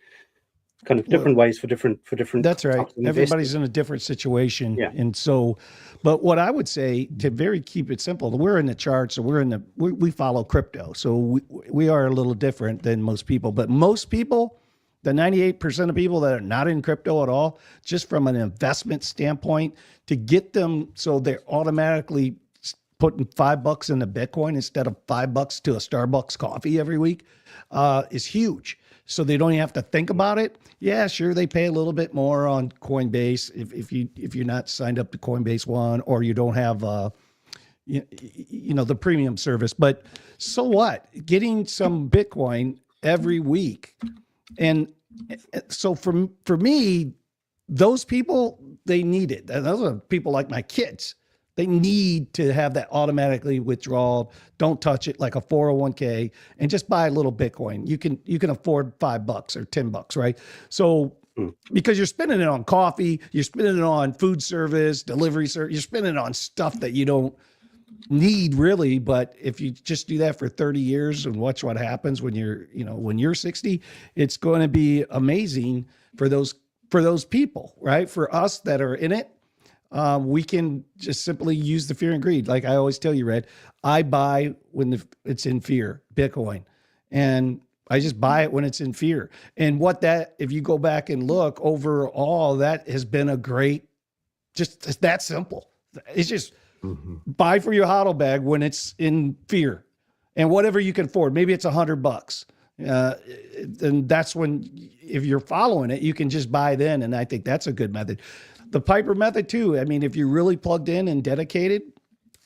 kind of different ways for different. That's right. Everybody's in a different situation. Yeah. And so, but what I would say, to keep it simple, we're in the charts, or we follow crypto. So we are a little different than most people, but most people, the 98% of people that are not in crypto at all, just from an investment standpoint, to get them so they're automatically putting $5 into Bitcoin instead of $5 to a Starbucks coffee every week is huge. So they don't even have to think about it. Yeah, sure, they pay a little bit more on Coinbase if you're not signed up to Coinbase One, or you don't have the premium service. But so what? Getting some Bitcoin every week, and so for me, those people, they need it. Those are people like my kids. They need to have that automatically withdrawal. Don't touch it like a 401k, and just buy a little Bitcoin. You can afford $5 or $10, right? So because you're spending it on coffee, you're spending it on food service, delivery service, you're spending it on stuff that you don't need really. But if you just do that for 30 years and watch what happens when you're 60, it's going to be amazing for those people, right? For us that are in it, we can just simply use the fear and greed. Like I always tell you, Red, I buy when it's in fear, Bitcoin, and I just buy it when it's in fear. And if you go back and look overall, that has been a great, just it's that simple. It's just buy for your hodl bag when it's in fear, and whatever you can afford. Maybe it's $100. And that's when, if you're following it, you can just buy then. And I think that's a good method. The Piper method too. I mean, if you're really plugged in and dedicated,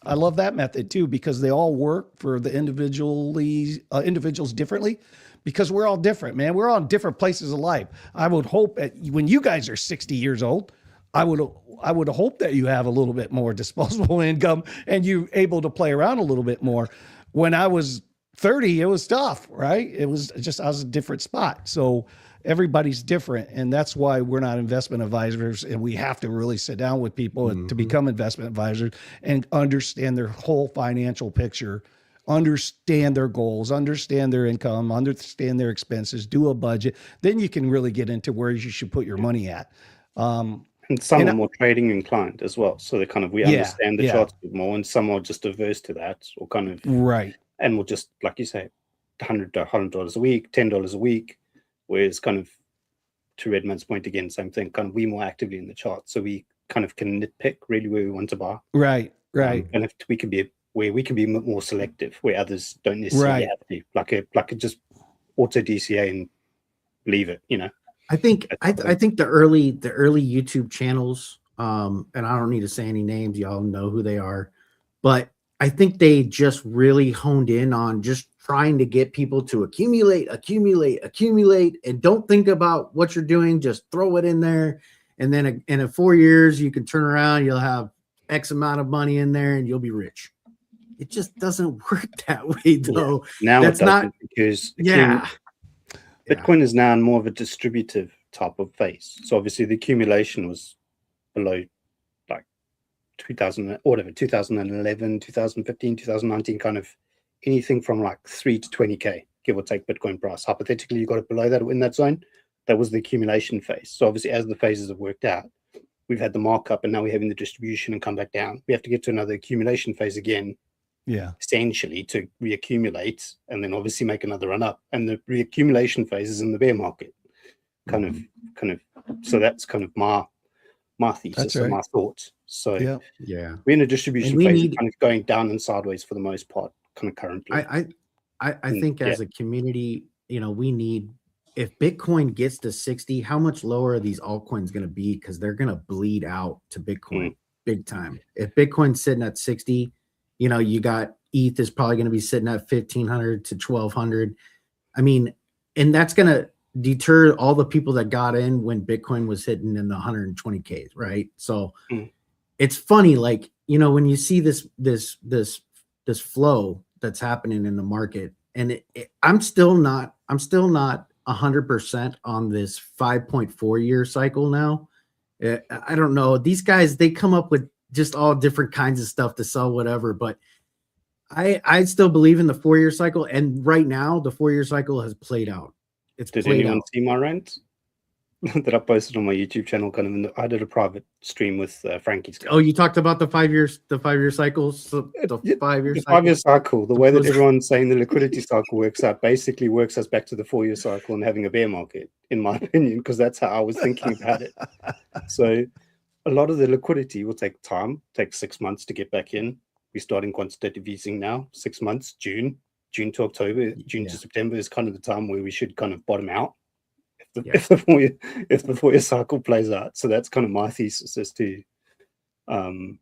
I love that method too, because they all work for the individuals differently, because we're all different, man. We're all in different places of life. I would hope that when you guys are 60 years old, I would hope that you have a little bit more disposable income and you're able to play around a little bit more. When I was 30, it was tough, right? It was just, I was a different spot. So everybody's different. And that's why we're not investment advisors. And we have to really sit down with people to become investment advisors and understand their whole financial picture, understand their goals, understand their income, understand their expenses, do a budget. Then you can really get into where you should put your money at. And some are more trading inclined as well. So they kind of, we understand the charts a bit more, and some are just averse to that, or kind of, right. And we'll just, like you say, $100 a week, $10 a week, whereas kind of, to Redmond's point again, same thing, kind of we more actively in the chart. So we kind of can nitpick really where we want to buy. Right. And if we can be where we can be more selective, where others don't necessarily have to, like a just auto DCA and leave it, I think the early YouTube channels, and I don't need to say any names, y'all know who they are, but I think they just really honed in on just trying to get people to accumulate, and don't think about what you're doing. Just throw it in there, and then in 4 years you can turn around, you'll have X amount of money in there, and you'll be rich. It just doesn't work that way, though. Now that's it doesn't, not because Yeah. Bitcoin is now in more of a distributive type of phase. So obviously the accumulation was below like 2011, 2015, 2019, kind of anything from like 3 to 20K, give or take Bitcoin price. Hypothetically, you got it below that in that zone. That was the accumulation phase. So obviously as the phases have worked out, we've had the markup and now we're having the distribution and come back down. We have to get to another accumulation phase again. Yeah. Essentially to reaccumulate and then obviously make another run up. And the reaccumulation phase is in the bear market. Kind of. So that's kind of my thesis and my thoughts. So yeah, we're in a distribution phase, kind of going down and sideways for the most part, kind of currently. I think as a community, we need, if Bitcoin gets to 60, how much lower are these altcoins going to be? Because they're going to bleed out to Bitcoin big time. If Bitcoin's sitting at 60, you got ETH is probably going to be sitting at 1,500 to 1,200. I mean, and that's going to deter all the people that got in when Bitcoin was hitting in the 120K, right? So it's funny, like, when you see this flow that's happening in the market, and I'm still not 100% on this 5.4 year cycle now. I don't know. These guys, they come up with just all different kinds of stuff to sell whatever, but I still believe in the 4 year cycle. And right now the 4 year cycle has played out. Did anyone see my rant that I posted on my YouTube channel? Kind of, I did a private stream with Frankie's. Oh, you talked about the 5 years, the 5 year cycles, the 5 year cycle. 5 year cycle. The way that everyone's saying the liquidity cycle works out basically works us back to the 4 year cycle and having a bear market, in my opinion, because that's how I was thinking about it. So a lot of the liquidity will take time, take 6 months to get back in. We're starting quantitative easing now, 6 months, June to October, June to September is kind of the time where we should kind of bottom out if the 4 year cycle plays out. So that's kind of my thesis as to kind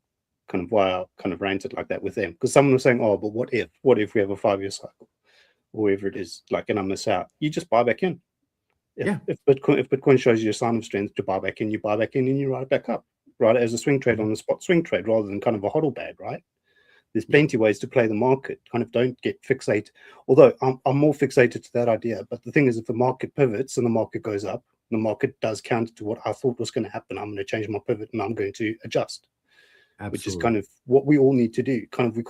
of why I kind of ranted like that with them. Because someone was saying, oh, but what if we have a 5 year cycle, or whatever it is, like, and I miss out? You just buy back in. If Bitcoin shows you a sign of strength to buy back in, you buy back in and you ride it back up. right, as a swing trade on a spot swing trade rather than kind of a hodl bag, right? There's plenty of ways to play the market. Kind of don't get fixated. Although I'm more fixated to that idea. But the thing is, if the market pivots and the market goes up, the market does counter to what I thought was going to happen, I'm going to change my pivot and I'm going to adjust. Absolutely. Which is kind of what we all need to do. Kind of we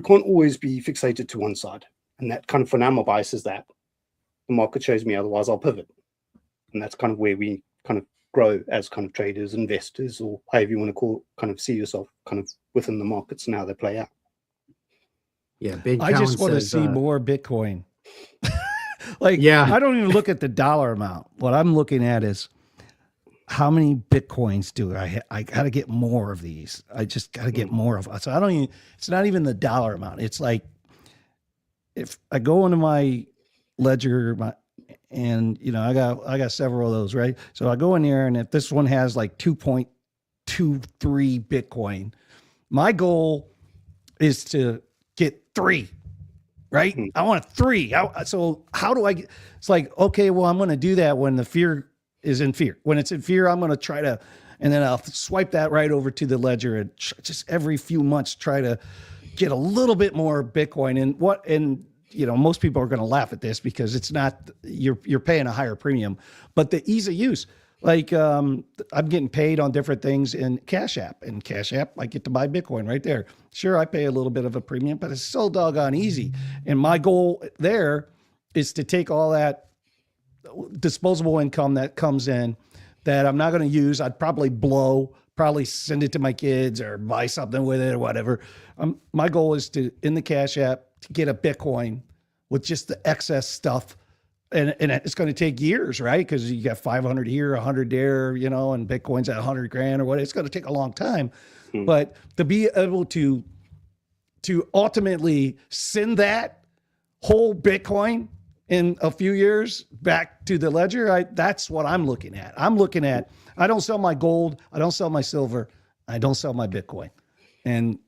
can't always be fixated to one side. And that kind of, for now, my bias is that the market shows me otherwise, I'll pivot. And that's kind of where we kind of grow as kind of traders, investors, or however you want to call, kind of see yourself kind of within the markets and how they play out. Yeah, Big I just Cowan want to says, see more Bitcoin. Like, Yeah. I don't even look at the dollar amount. What I'm looking at is how many Bitcoins do I got to get more of these. I just got to get more of. So I don't even, it's not even the dollar amount. It's like, if I go into my ledger, and you know, I got several of those, right? So I go in there, and if this one has like 2.23 Bitcoin, my goal is to get 3, right? I want 3. So how do I get, it's like, okay, well, I'm going to do that when the fear is in fear. When it's in fear, I'm going to try to, and then I'll swipe that right over to the ledger and just every few months try to get a little bit more Bitcoin. And you know, most people are going to laugh at this because it's not, you're paying a higher premium, but the ease of use, like I'm getting paid on different things in Cash App. In Cash App, I get to buy Bitcoin right there. Sure, I pay a little bit of a premium, but it's so doggone easy. And my goal there is to take all that disposable income that comes in that I'm not going to use. I'd probably send it to my kids or buy something with it or whatever. My goal is to, in the Cash App, to get a Bitcoin with just the excess stuff. And it's going to take years, right? Because you got 500 here, 100 there, you know, and Bitcoin's at 100 grand or what. It's going to take a long time. But to be able to ultimately send that whole Bitcoin in a few years back to the ledger, that's what I'm looking at. I'm looking at, I don't sell my gold, I don't sell my silver, I don't sell my Bitcoin. And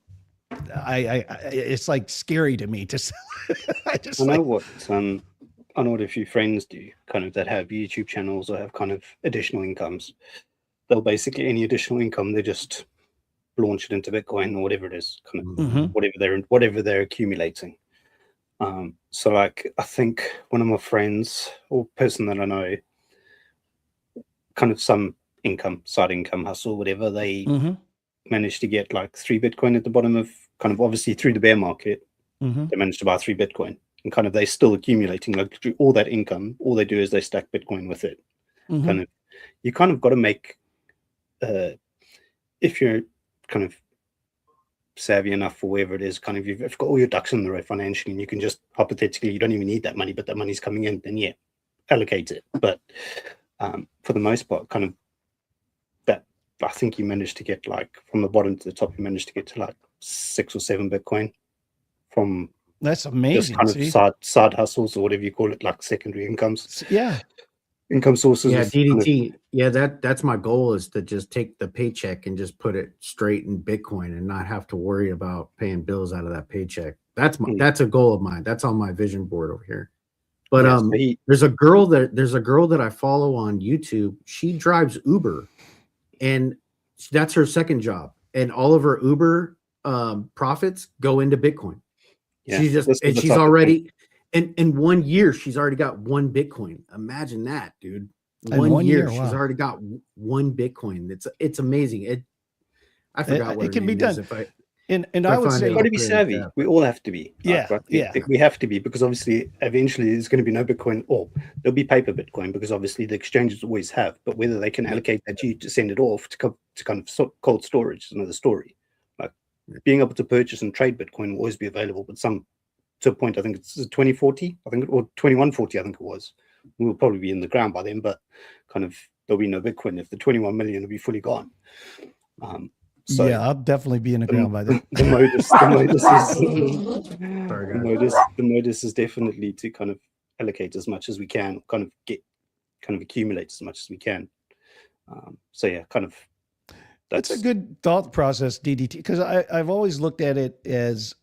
it's like scary to me to sell. I know what a few friends do, kind of, that have YouTube channels or have kind of additional incomes. They'll basically, any additional income, they just launch it into Bitcoin or whatever it is, kind of whatever they're accumulating. So like, I think one of my friends or person that I know, kind of some side income hustle, whatever, they managed to get like 3 Bitcoin at the bottom of, kind of, obviously through the bear market, they managed to buy 3 Bitcoin, and kind of they're still accumulating like through all that income. All they do is they stack Bitcoin with it. Kind of, you kind of got to make, if you're kind of savvy enough for wherever it is, kind of, you've got all your ducks in the row financially, and you can just hypothetically, you don't even need that money, but that money's coming in, then yeah, allocate it. But for the most part, kind of, that, I think you managed to get, like, from the bottom to the top, you managed to get to like 6 or 7 Bitcoin from, that's amazing, kind of side hustles or whatever you call it, like secondary incomes. Yeah. Income sources. Yeah, DDT. Yeah, that's my goal, is to just take the paycheck and just put it straight in Bitcoin and not have to worry about paying bills out of that paycheck. That's a goal of mine. That's on my vision board over here. But there's a girl that I follow on YouTube. She drives Uber, and that's her second job. And all of her Uber profits go into Bitcoin. Yeah, she's already in 1 year, she's already got 1 Bitcoin. Imagine that, dude. One year, wow. she's already got 1 Bitcoin. It's amazing. I forgot what it can be done. And I would say, you've got to be savvy. We all have to be. Yeah, right? yeah. We have to be, because obviously eventually there's going to be no Bitcoin, or there'll be paper Bitcoin, because obviously the exchanges always have. But whether they can allocate that to send it off to kind of cold storage is another story. Like, being able to purchase and trade Bitcoin will always be available, but to a point, I think it's 2040, or 2140, I think it was. We'll probably be in the ground by then, but kind of, there'll be no Bitcoin if the 21 million will be fully gone. So yeah, I'll definitely be in the ground by then. The modus is definitely to kind of allocate as much as we can, kind of accumulate as much as we can. So yeah, kind of. That's a good thought process, DDT, because I've always looked at it as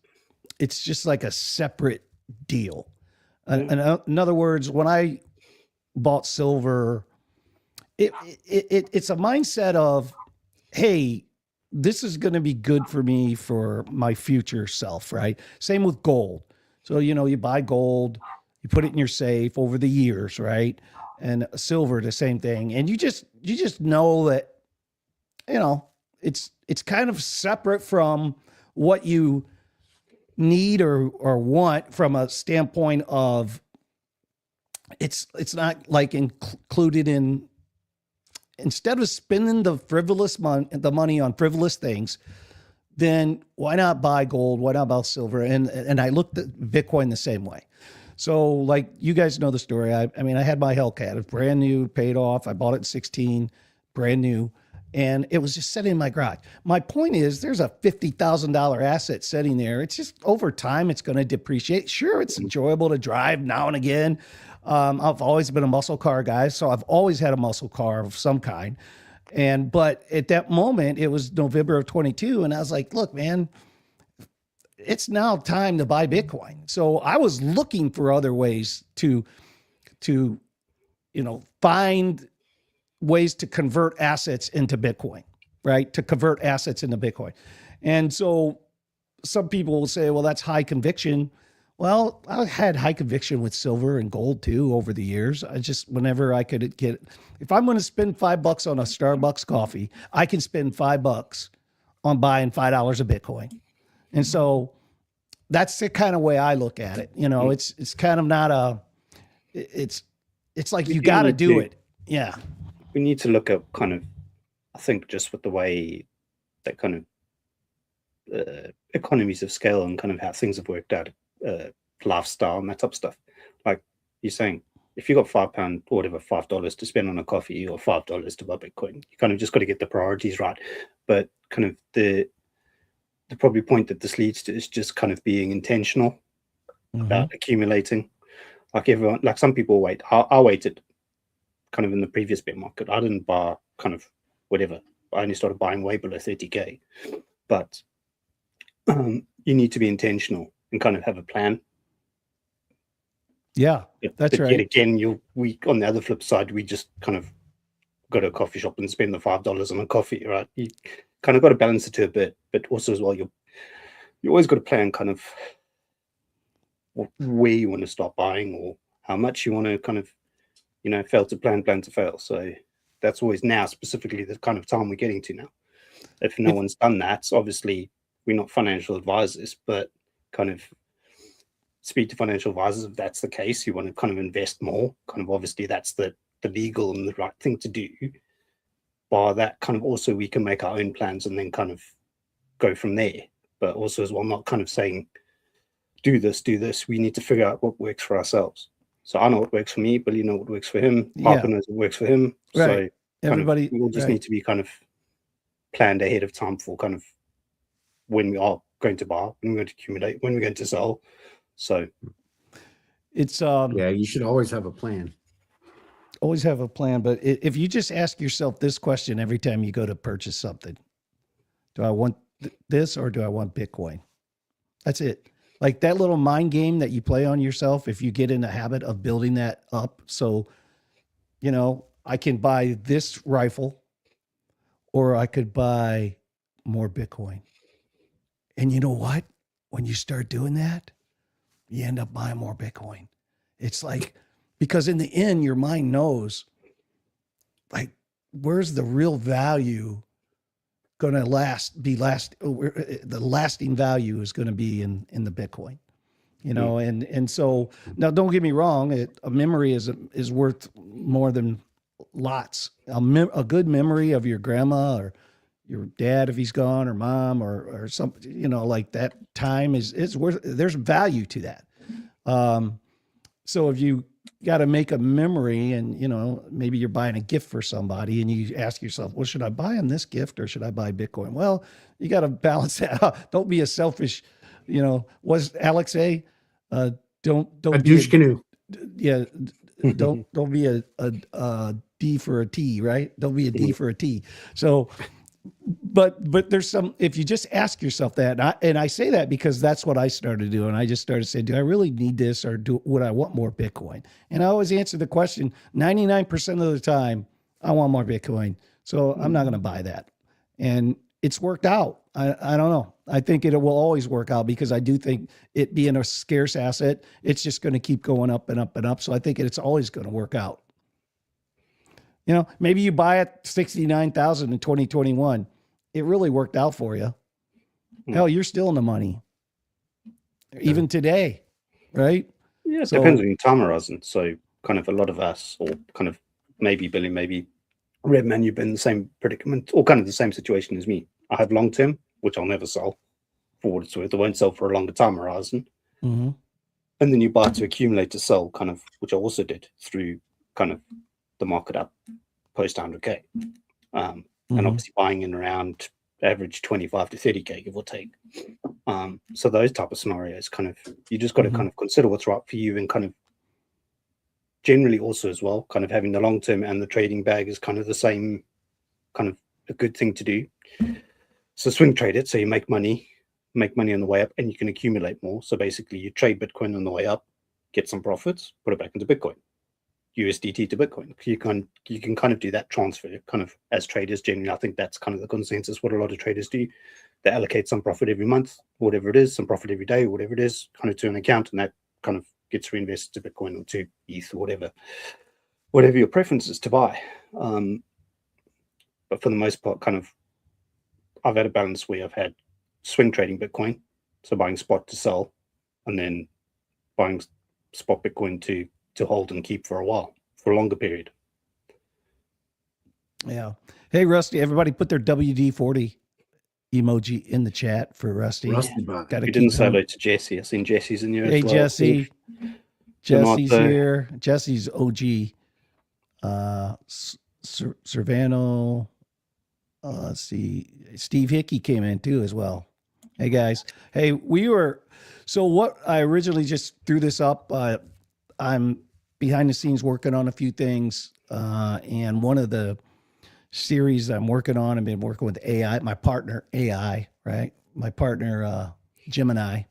it's just like a separate deal. In other words, when I bought silver, it's a mindset of, hey, this is going to be good for me for my future self, right? Same with gold. So, you buy gold, you put it in your safe over the years, right? And silver, the same thing. And you just know that, it's kind of separate from what you need or want from a standpoint of it's not like included in, instead of spending the money on frivolous things, then why not buy gold? Why not buy silver? And I looked at Bitcoin the same way. So like you guys know the story. I mean, I had my Hellcat, it's brand new, paid off. I bought it in 16, brand new. And it was just sitting in my garage. My point is there's a $50,000 asset sitting there. It's just over time, it's going to depreciate. Sure, it's enjoyable to drive now and again. I've always been a muscle car guy, so I've always had a muscle car of some kind. But at that moment, it was November of 22, and I was like, look, man, it's now time to buy Bitcoin. So I was looking for other ways to find ways to convert assets into Bitcoin, right? To convert assets into Bitcoin. And so some people will say, well, that's high conviction. Well, I had high conviction with silver and gold too over the years. I just, whenever I could get, if I'm going to spend $5 on a Starbucks coffee, I can spend $5 on buying $5 of Bitcoin. And so that's the kind of way I look at it. It's kind of not it's like you got to do it. Yeah. We need to look at kind of, I think, just with the way that kind of economies of scale and kind of how things have worked out, lifestyle and that type of stuff. Like you're saying, if you got £5 or whatever, $5 to spend on a coffee or $5 to buy Bitcoin, you kind of just got to get the priorities right. But kind of the probably point that this leads to is just kind of being intentional about accumulating. Like some people wait. I waited kind of in the previous bear market. I didn't buy kind of whatever. I only started buying way below 30K. But you need to be intentional and kind of have a plan. Yeah, that's right. Yet again, we on the other flip side, we just kind of go to a coffee shop and spend the $5 on a coffee, right? You kind of got to balance it to a bit, but also as well, you always got to plan kind of where you want to start buying or how much you want to kind of, fail to plan to fail. So that's always now specifically the kind of time we're getting to now. If no one's done that, obviously we're not financial advisors, but kind of speak to financial advisors if that's the case. You want to kind of invest more. Kind of obviously that's the legal and the right thing to do. By that kind of also we can make our own plans and then kind of go from there. But also as well, not kind of saying, do this. We need to figure out what works for ourselves. So I know what works for me, Billy knows what works for him, Harper knows what works for him. Right. So Everybody, we all just need to be kind of planned ahead of time for kind of when we are going to buy, when we're going to accumulate, when we're going to sell. So it's yeah, you should always have a plan. Always have a plan. But if you just ask yourself this question every time you go to purchase something, do I want this or do I want Bitcoin? That's it. Like that little mind game that you play on yourself, if you get in the habit of building that up. So, I can buy this rifle or I could buy more Bitcoin. And you know what? When you start doing that, you end up buying more Bitcoin. It's like, because in the end, your mind knows, like, where's the real value going to the lasting value is going to be in the Bitcoin, and so now don't get me wrong. A memory is worth more than lots. A good memory of your grandma or your dad, if he's gone, or mom or something, like that time is worth, there's value to that. So if you got to make a memory and, maybe you're buying a gift for somebody and you ask yourself, well, should I buy him this gift or should I buy Bitcoin? Well, you got to balance that out. Don't be a selfish, was Alex say, don't A douche canoe. Yeah. Don't be a D for a T, right? Don't be a D for a T. So, but there's some, if you just ask yourself that, and I say that because that's what I started doing. I just started saying, do I really need this or would I want more Bitcoin? And I always answer the question 99% of the time, I want more Bitcoin. So I'm not going to buy that. and it's worked out. I don't know. I think it will always work out because I do think it being a scarce asset, it's just going to keep going up and up and up. So I think it's always going to work out. You know, maybe you buy it 69,000 in 2021. It really worked out for you. Hell, you're still in the money. Even today, right? Yeah, it So- depends on your time horizon. So kind of a lot of us, or kind of maybe Billy, maybe Redman, you've been in the same predicament or kind of the same situation as me. I have long term, which I'll never sell for what it's worth. I won't sell for a longer time horizon. Mhm. And then you buy to accumulate to sell, kind of, which I also did through kind of the market up post 100K. And Mhm. obviously buying in around average 25 to 30K, give or take. So those type of scenarios, kind of, you just got to Mhm. kind of consider what's right for you, and kind of generally also as well, kind of having the long term and the trading bag is kind of the same, kind of a good thing to do. So swing trade it, so you make money on the way up, and you can accumulate more. So basically, you trade Bitcoin on the way up, get some profits, put it back into Bitcoin, USDT to Bitcoin. You can kind of do that transfer, kind of as traders. Generally, I think that's kind of the consensus. What a lot of traders do, they allocate some profit every month, whatever it is, some profit every day, whatever it is, kind of to an account, and that kind of gets reinvested to Bitcoin or to ETH or whatever your preference is to buy. But for the most part, kind of, I've had a balance where I've had swing trading Bitcoin, so buying spot to sell, and then buying spot Bitcoin to hold and keep for a while, for a longer period. Yeah. Hey, Rusty, everybody put their WD-40 emoji in the chat for Rusty. Rusty bot. Gotta You didn't keep say him. hello to Jesse. I've seen Jesse's in here Hey, as well. Jesse. Jesse's Donato. here. Jesse's OG. Cervano. Let's see. Steve Hickey came in too as well. Hey, guys. Hey, so what I originally just threw this up. I'm behind the scenes working on a few things. And one of the series I'm working on, I've been working with AI, my partner, AI, right? My partner, Gemini.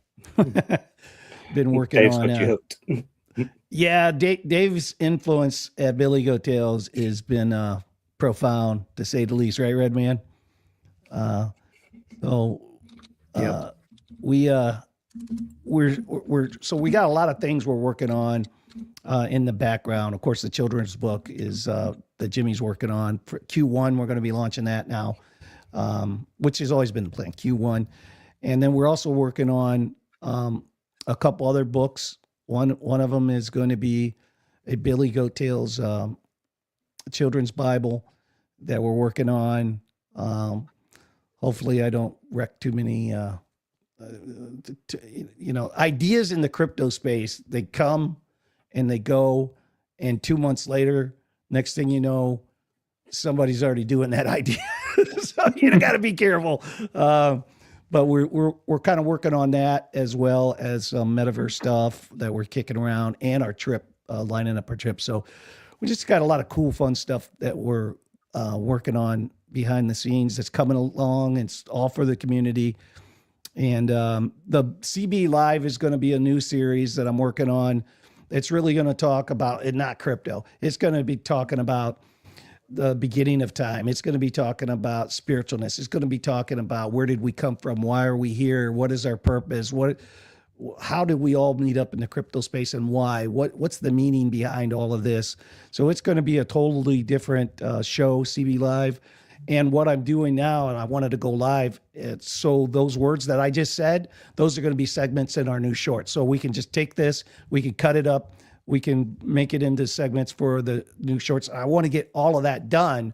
Been working Dave's on. got you hooked. Yeah, Dave's influence at Billy Goat Tales has been profound, to say the least, right, Redman? We got a lot of things we're working on in the background. Of course, the children's book is that Jimmy's working on. For Q1, we're going to be launching that now, which has always been the plan, Q1. And then we're also working on a couple other books. One of them is going to be a Billy Goat Tales children's Bible that we're working on. Hopefully, I don't wreck too many, ideas in the crypto space. They come and they go, and 2 months later, next thing you know, somebody's already doing that idea. So you got to be careful. But we're kind of working on that, as well as some metaverse stuff that we're kicking around, and our trip, lining up our trip. So we just got a lot of cool, fun stuff that we're working on behind the scenes that's coming along. It's all for the community. And the CB Live is going to be a new series that I'm working on. It's really going to talk about it, not crypto. It's going to be talking about the beginning of time. It's going to be talking about spiritualness. It's going to be talking about where did we come from? Why are we here? What is our purpose? How did we all meet up in the crypto space, and why? What's the meaning behind all of this? So it's going to be a totally different show, CB Live. And what I'm doing now, and I wanted to go live, so those words that I just said, those are going to be segments in our new short. So we can just take this, we can cut it up, we can make it into segments for the new shorts. I want to get all of that done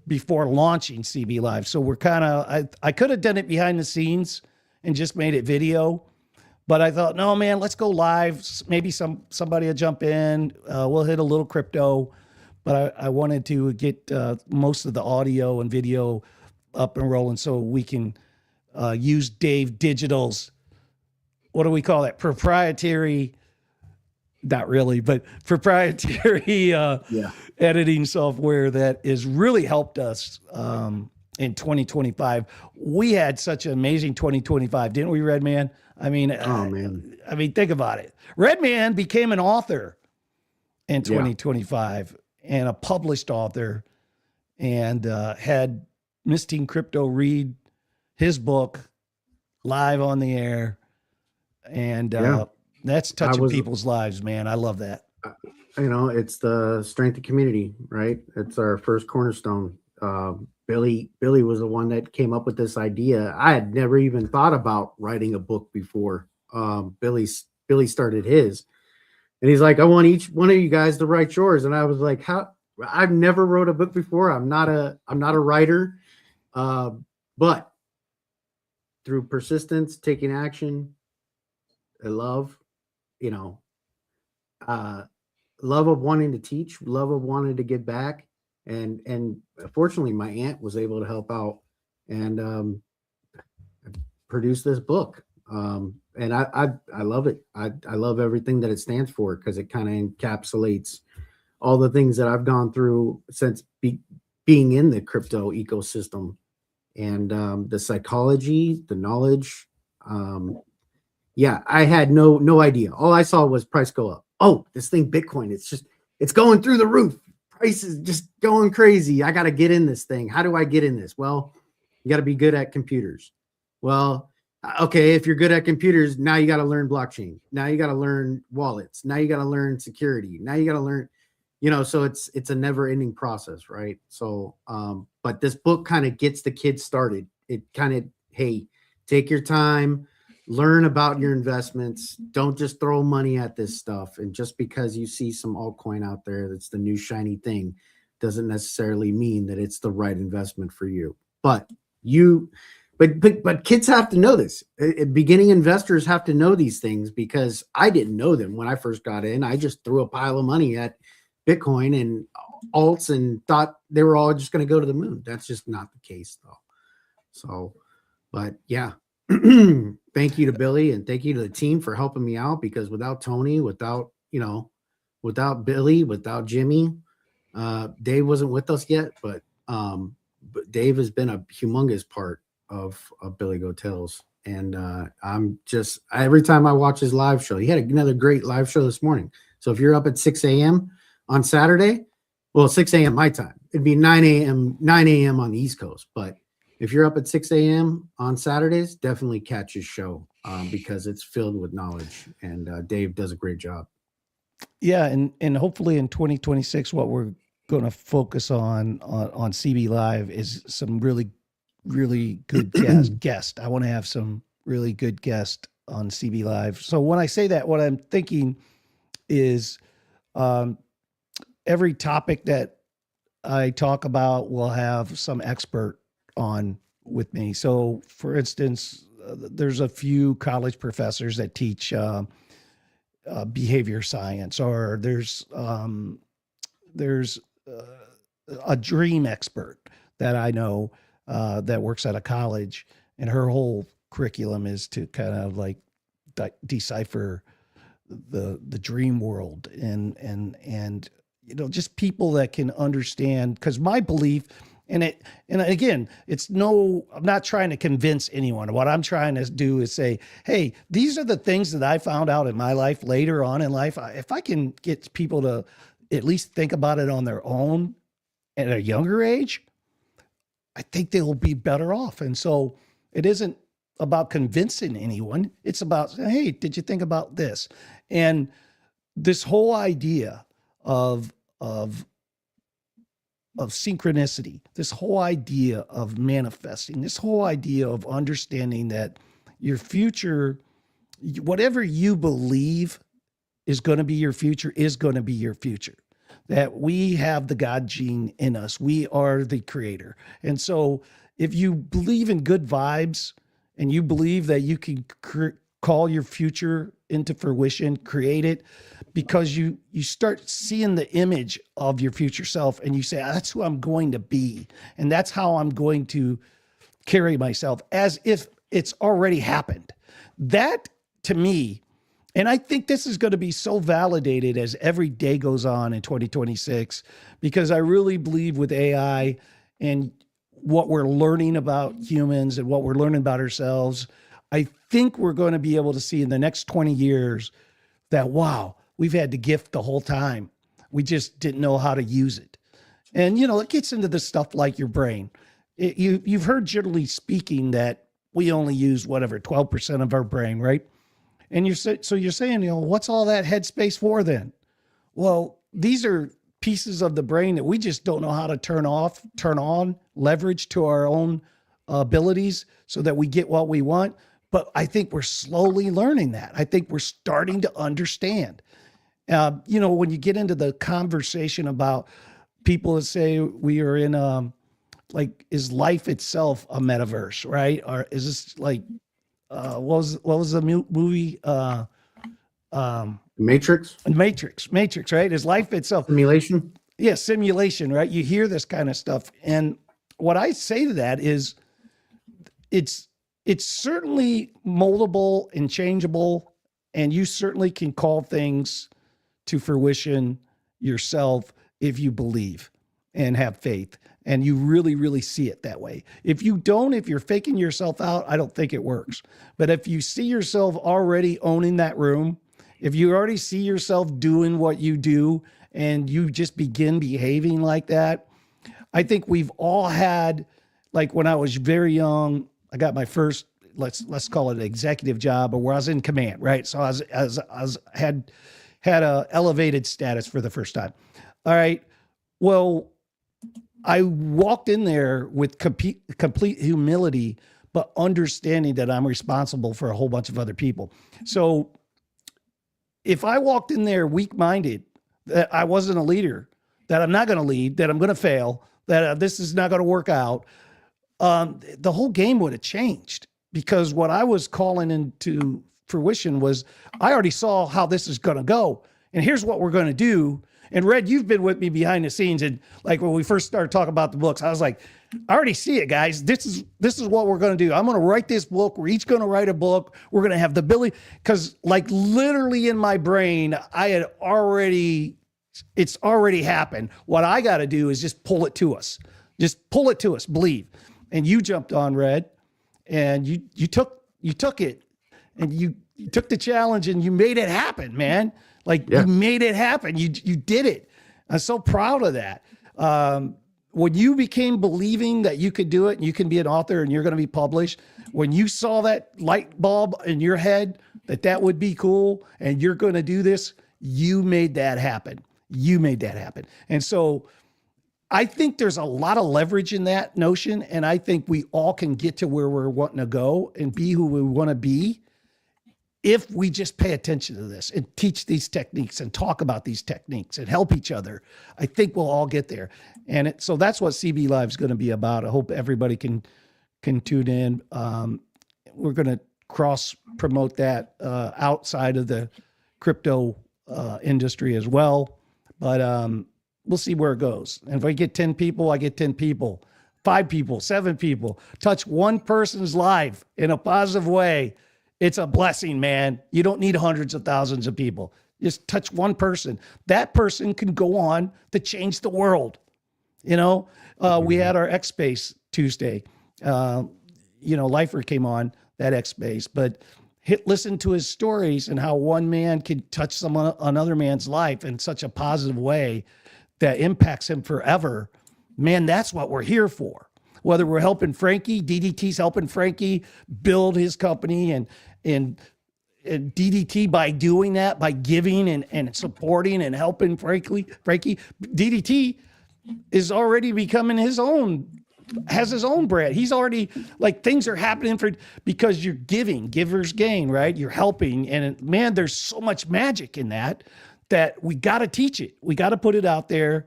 before launching CB Live. So we're kind of, I could have done it behind the scenes and just made it video, but I thought, no, man, let's go live. Maybe somebody will jump in. We'll hit a little crypto. But I wanted to get most of the audio and video up and rolling so we can use Dave Digital's, what do we call that? Proprietary, not really, but proprietary editing software that has really helped us in 2025. We had such an amazing 2025, didn't we, Redman? I mean, man. I mean, think about it. Redman became an author in 2025. And a published author, and had Miss Teen Crypto read his book live on the air. And Yeah. that's touching was- people's lives, man. I love that. It's the strength of community, right? It's our first cornerstone. Billy was the one that came up with this idea. I had never even thought about writing a book before. Billy started his, and he's like, I want each one of you guys to write yours. And I was like, how? I've never wrote a book before. I'm not a writer, but through persistence, taking action, love, love of wanting to teach, love of wanting to give back, and fortunately, my aunt was able to help out and produce this book. And I love it. I love everything that it stands for because it kind of encapsulates all the things that I've gone through since being in the crypto ecosystem, and the psychology, the knowledge. Yeah, I had no idea. All I saw was price go up. Oh, this thing Bitcoin, it's going through the roof. Price is just going crazy. I got to get in this thing. How do I get in this? Well, you got to be good at computers. Well, okay, if you're good at computers, now you got to learn blockchain. Now you got to learn wallets. Now you got to learn security. Now you got to learn, so it's a never-ending process, right? So, but this book kind of gets the kids started. It kind of, hey, take your time, learn about your investments. Don't just throw money at this stuff. And just because you see some altcoin out there that's the new shiny thing doesn't necessarily mean that it's the right investment for you. But kids have to know this. Beginning investors have to know these things because I didn't know them when I first got in. I just threw a pile of money at Bitcoin and alts and thought they were all just going to go to the moon. That's just not the case, though. So, but yeah. Thank you to Billy and thank you to the team for helping me out, because without Tony, without Billy, without Jimmy, Dave wasn't with us yet, but Dave has been a humongous part of Billy Go Tales. And I'm just, every time I watch his live show, he had another great live show this morning. So if you're up at 6 a.m. on Saturday, well, 6 a.m. my time, it'd be 9 a.m. on the East Coast. But if you're up at 6 a.m. on Saturdays, definitely catch his show because it's filled with knowledge, and Dave does a great job. Yeah, and hopefully in 2026, what we're going to focus on CB Live is some really good guest. I want to have some really good guests on CB Live. So when I say that, what I'm thinking is every topic that I talk about will have some expert on with me. So for instance, there's a few college professors that teach behavior science, or there's a dream expert that I know that works at a college, and her whole curriculum is to kind of like decipher the dream world and just people that can understand, because my belief and again, I'm not trying to convince anyone. What I'm trying to do is say, hey, these are the things that I found out in my life later on in life. If I can get people to at least think about it on their own at a younger age, I think they'll be better off. And so it isn't about convincing anyone. It's about, hey, did you think about this? And this whole idea of synchronicity, this whole idea of manifesting, this whole idea of understanding that your future, whatever you believe is going to be your future, is going to be your future. That we have the God gene in us. We are the creator. And so if you believe in good vibes and you believe that you can call your future into fruition, create it, because you start seeing the image of your future self and you say, that's who I'm going to be. And that's how I'm going to carry myself, as if it's already happened. That, to me, and I think this is going to be so validated as every day goes on in 2026, because I really believe with AI and what we're learning about humans and what we're learning about ourselves, I think we're going to be able to see in the next 20 years that, wow, we've had the gift the whole time. We just didn't know how to use it. And, it gets into the stuff like your brain. you've heard generally speaking that we only use whatever 12% of our brain, right? And so you're saying, what's all that headspace for then? Well, these are pieces of the brain that we just don't know how to turn off, turn on, leverage to our own abilities so that we get what we want. But I think we're slowly learning that. I think we're starting to understand. When you get into the conversation about people that say we are in is life itself a metaverse, right? Or is this like what was the movie? Matrix Matrix, right? Is life itself simulation? Yeah, simulation, right? You hear this kind of stuff. And what I say to that is it's certainly moldable and changeable, and you certainly can call things to fruition yourself if you believe and have faith and you really, really see it that way. If you don't, if you're faking yourself out, I don't think it works. But if you see yourself already owning that room, if you already see yourself doing what you do and you just begin behaving like that, I think we've all had, like when I was very young, I got my first, let's call it an executive job, or where I was in command, right? So I had a elevated status for the first time. All right. Well, I walked in there with complete humility, but understanding that I'm responsible for a whole bunch of other people. So if I walked in there weak-minded, that I wasn't a leader, that I'm not going to lead, that I'm going to fail, that this is not going to work out, the whole game would have changed, because what I was calling into fruition was I already saw how this is going to go. And here's what we're going to do. And Red, you've been with me behind the scenes. And like when we first started talking about the books, I was like, I already see it, guys. This is what we're going to do. I'm going to write this book. We're each going to write a book. We're going to have the ability, because like literally in my brain, it's already happened. What I got to do is just pull it to us. Just pull it to us, believe. And you jumped on, Red, and you took it, and you took the challenge and you made it happen, man. You made it happen. You did it. I'm so proud of that. When you became believing that you could do it and you can be an author and you're going to be published, when you saw that light bulb in your head that would be cool and you're going to do this, you made that happen. You made that happen. And so I think there's a lot of leverage in that notion. And I think we all can get to where we're wanting to go and be who we want to be if we just pay attention to this and teach these techniques and talk about these techniques and help each other. I think we'll all get there. And so that's what CB Live is going to be about. I hope everybody can tune in. We're going to cross promote that outside of the crypto industry as well. But we'll see where it goes. And if I get 10 people, I get 10 people, 5 people, 7 people. Touch one person's life in a positive way. It's a blessing, man. You don't need hundreds of thousands of people. Just touch one person. That person can go on to change the world. We had our X Space Tuesday. Lifer came on that X Space, but listen to his stories and how one man can touch another man's life in such a positive way that impacts him forever. Man, that's what we're here for. Whether we're helping Frankie, DDT's helping Frankie build his company, and DDT, by doing that, by giving and supporting and helping Frankie, DDT is already becoming has his own brand. He's already, things are happening because you're giving, givers gain, right? You're helping. And man, there's so much magic in that we got to teach it. We got to put it out there,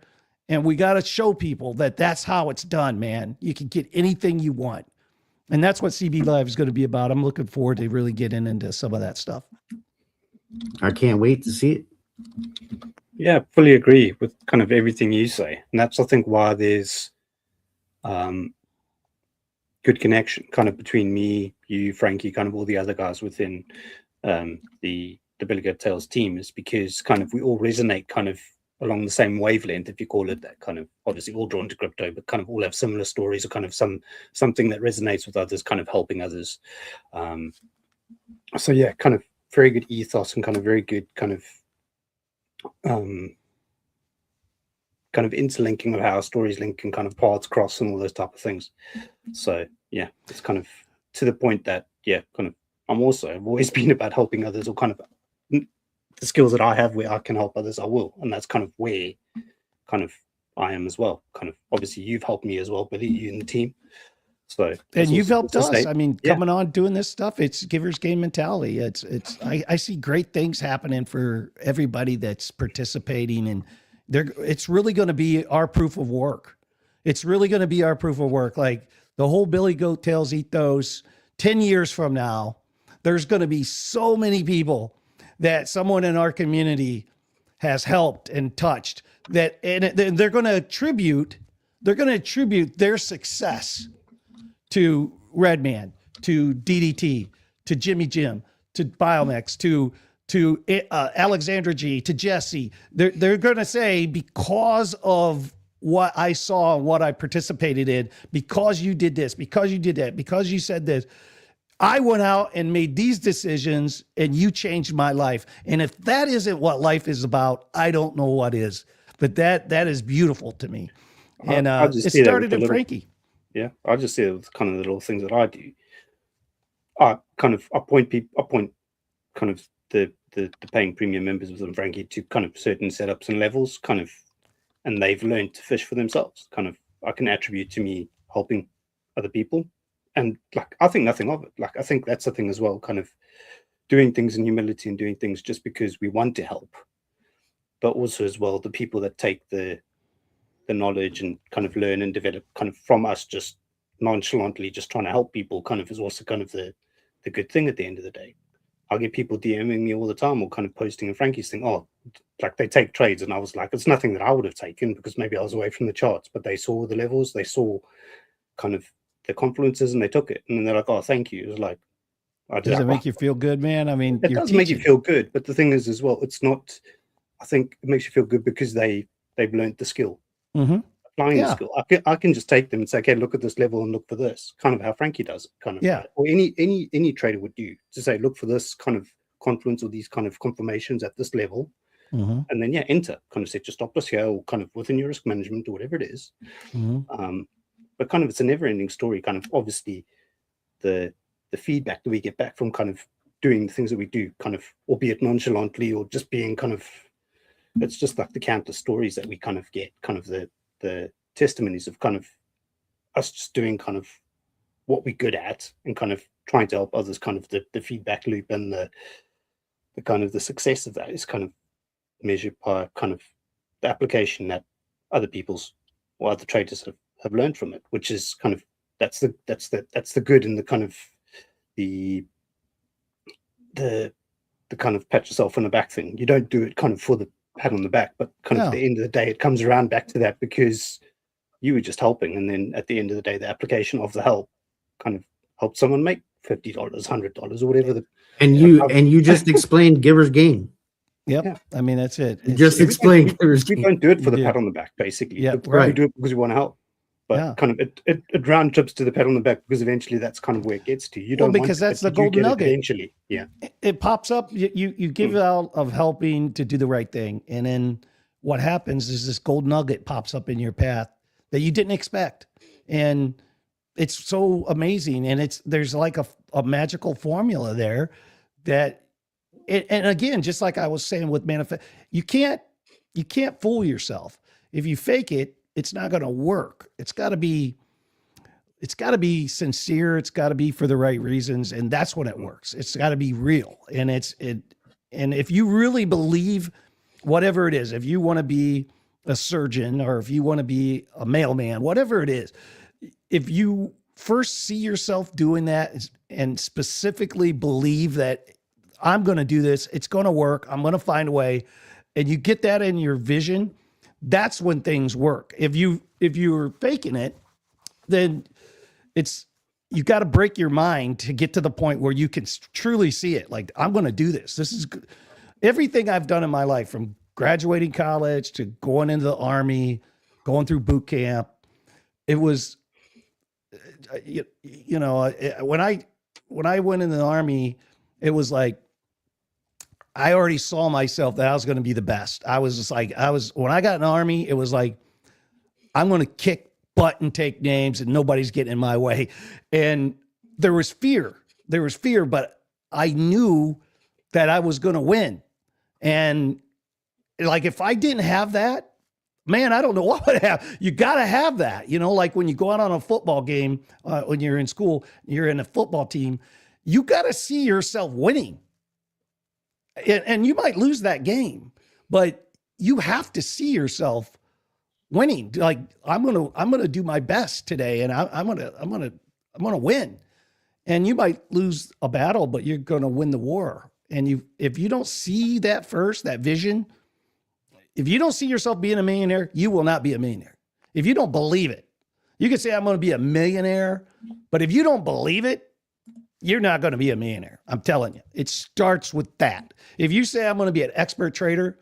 and we got to show people that that's how it's done, man. You can get anything you want. And that's what CB Live is going to be about. I'm looking forward to really getting into some of that stuff. I can't wait to see it. Yeah, fully agree with kind of everything you say. And that's, I think, why there's good connection kind of between me, you, Frankie, kind of all the other guys within the Billy Goat Tales team, is because kind of we all resonate kind of along the same wavelength, if you call it that, kind of obviously all drawn to crypto, but kind of all have similar stories, or kind of something that resonates with others, kind of helping others. So yeah, kind of very good ethos and kind of very good kind of kind of interlinking of how stories link and kind of paths cross and all those type of things. So yeah, it's kind of to the point that kind of I've always been about helping others, or kind of the skills that I have where I can help others, I will, and that's kind of where kind of I am as well. Kind of obviously you've helped me as well, Billy, you and the team. So And you've helped us. say, I mean, yeah. coming on doing this stuff, it's givers game mentality. I see great things happening for everybody that's participating, and it's really going to be our proof of work. It's really going to be our proof of work. Like the whole Billy Goat Tails ethos, 10 years from now, there's going to be so many people that someone in our community has helped and touched that, and they're going to attribute their success to Redman, to DDT, to Jimmy Jim, to Biomex, to Alexandra G, to Jesse. They're going to say, because of what I saw and what I participated in, because you did this, because you did that, because you said this, I went out and made these decisions and you changed my life. And if that isn't what life is about, I don't know what is. But that is beautiful to me. And I just it see that with started the in little- Frankie. Yeah, I just see it with kind of the little things that I do. I point kind of the paying premium members within Frankie to kind of certain setups and levels, kind of, and they've learned to fish for themselves. Kind of, I can attribute to me helping other people, and like I think nothing of it. Like I think that's the thing as well. Kind of doing things in humility and doing things just because we want to help, but also as well the people that take the knowledge and kind of learn and develop kind of from us just nonchalantly just trying to help people kind of is also kind of the good thing at the end of the day. I get people DMing me all the time or kind of posting in Frankie's thing, oh, like they take trades, and I was like, it's nothing that I would have taken because maybe I was away from the charts, but they saw the levels, they saw kind of the confluences, and they took it, and then they're like, oh, thank you. It was like, Does it make you feel good, man? I mean, it you're does make you teaching. feel good, but the thing is as well, it's not, I think it makes you feel good because they've learned the skill. Mhm. Applying the Yeah. skill. I can just take them and say, okay, look at this level and look for this, kind of how Frankie does it, kind of. Yeah. Or any trader would do, to say, look for this kind of confluence or these kind of confirmations at this level, Mhm. and then enter, kind of set your stop loss here, or kind of within your risk management or whatever it is. Mhm. But kind of it's a never-ending story. Kind of obviously the feedback that we get back from kind of doing the things that we do, kind of albeit nonchalantly or just being kind of, it's just like the countless stories that we kind of get, kind of the testimonies of kind of us just doing kind of what we're good at and kind of trying to help others, kind of the feedback loop and the kind of the success of that is kind of measured by kind of the application that other people's or other traders have learned from it, which is kind of that's the good and the kind of the kind of pat yourself on the back thing. You don't do it kind of for the pat on the back, but kind of No. at the end of the day, it comes around back to that because you were just helping, and then at the end of the day, the application of the help kind of helped someone make $50, $100, or whatever. And you just explained giver's game. Yep. Yeah. I mean, that's it. You It's- just explained giver's We game. don't do it for the Yeah. pat on the back, basically. Yeah, We right. do it because we want to help. But Yeah. kind of it round trips to the pat on the back because eventually that's kind of where it gets to. You Well, don't want because it, that's but the you do golden get it nugget. eventually. Yeah. it pops up. You give out of helping to do the right thing, and then what happens is this gold nugget pops up in your path that you didn't expect, and it's so amazing. And there's like a magical formula there that, and again, just like I was saying with manifest, you can't fool yourself. If you fake it, it's not going to work. It's got to be sincere. It's got to be for the right reasons. And that's when it works. It's got to be real. And and if you really believe whatever it is, if you want to be a surgeon or if you want to be a mailman, whatever it is, if you first see yourself doing that and specifically believe that I'm going to do this, it's going to work, I'm going to find a way, and you get that in your vision, that's when things work. If you're faking it, then you got to break your mind to get to the point where you can truly see it. Like, I'm going to do this. This is good. Everything I've done in my life, from graduating college to going into the Army, going through boot camp, it was, when I went in the Army, it was like, I already saw myself that I was going to be the best. I was just like, when I got in the Army, it was like, I'm going to kick butt and take names and nobody's getting in my way. And there was fear. But I knew that I was going to win. And like, if I didn't have that, man, I don't know what would have. You got to have that, like when you go out on a football game, when you're in school, you're in a football team, you got to see yourself winning. And you might lose that game, but you have to see yourself winning. Like, I'm going to do my best today, and I'm going to win. And you might lose a battle, but you're going to win the war. And if you don't see that first, that vision, if you don't see yourself being a millionaire, you will not be a millionaire. If you don't believe it, you can say, I'm going to be a millionaire, but if you don't believe it, you're not going to be a millionaire. I'm telling you, it starts with that. If you say, I'm going to be an expert trader,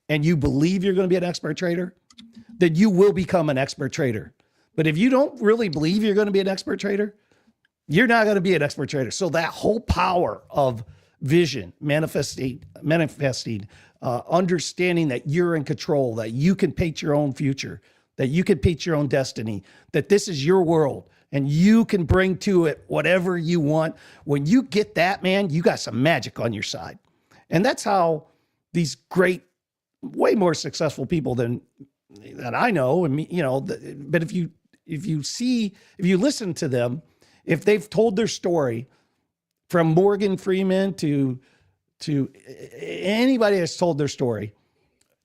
and you believe you're going to be an expert trader, then you will become an expert trader. But if you don't really believe you're going to be an expert trader, you're not going to be an expert trader. So that whole power of vision, manifesting, understanding that you're in control, that you can paint your own future, that you can paint your own destiny, that this is your world and you can bring to it whatever you want. When you get that, man, you got some magic on your side. And that's how these great, way more successful people than I know, and but if you listen to them, if they've told their story, from Morgan Freeman to anybody that's told their story,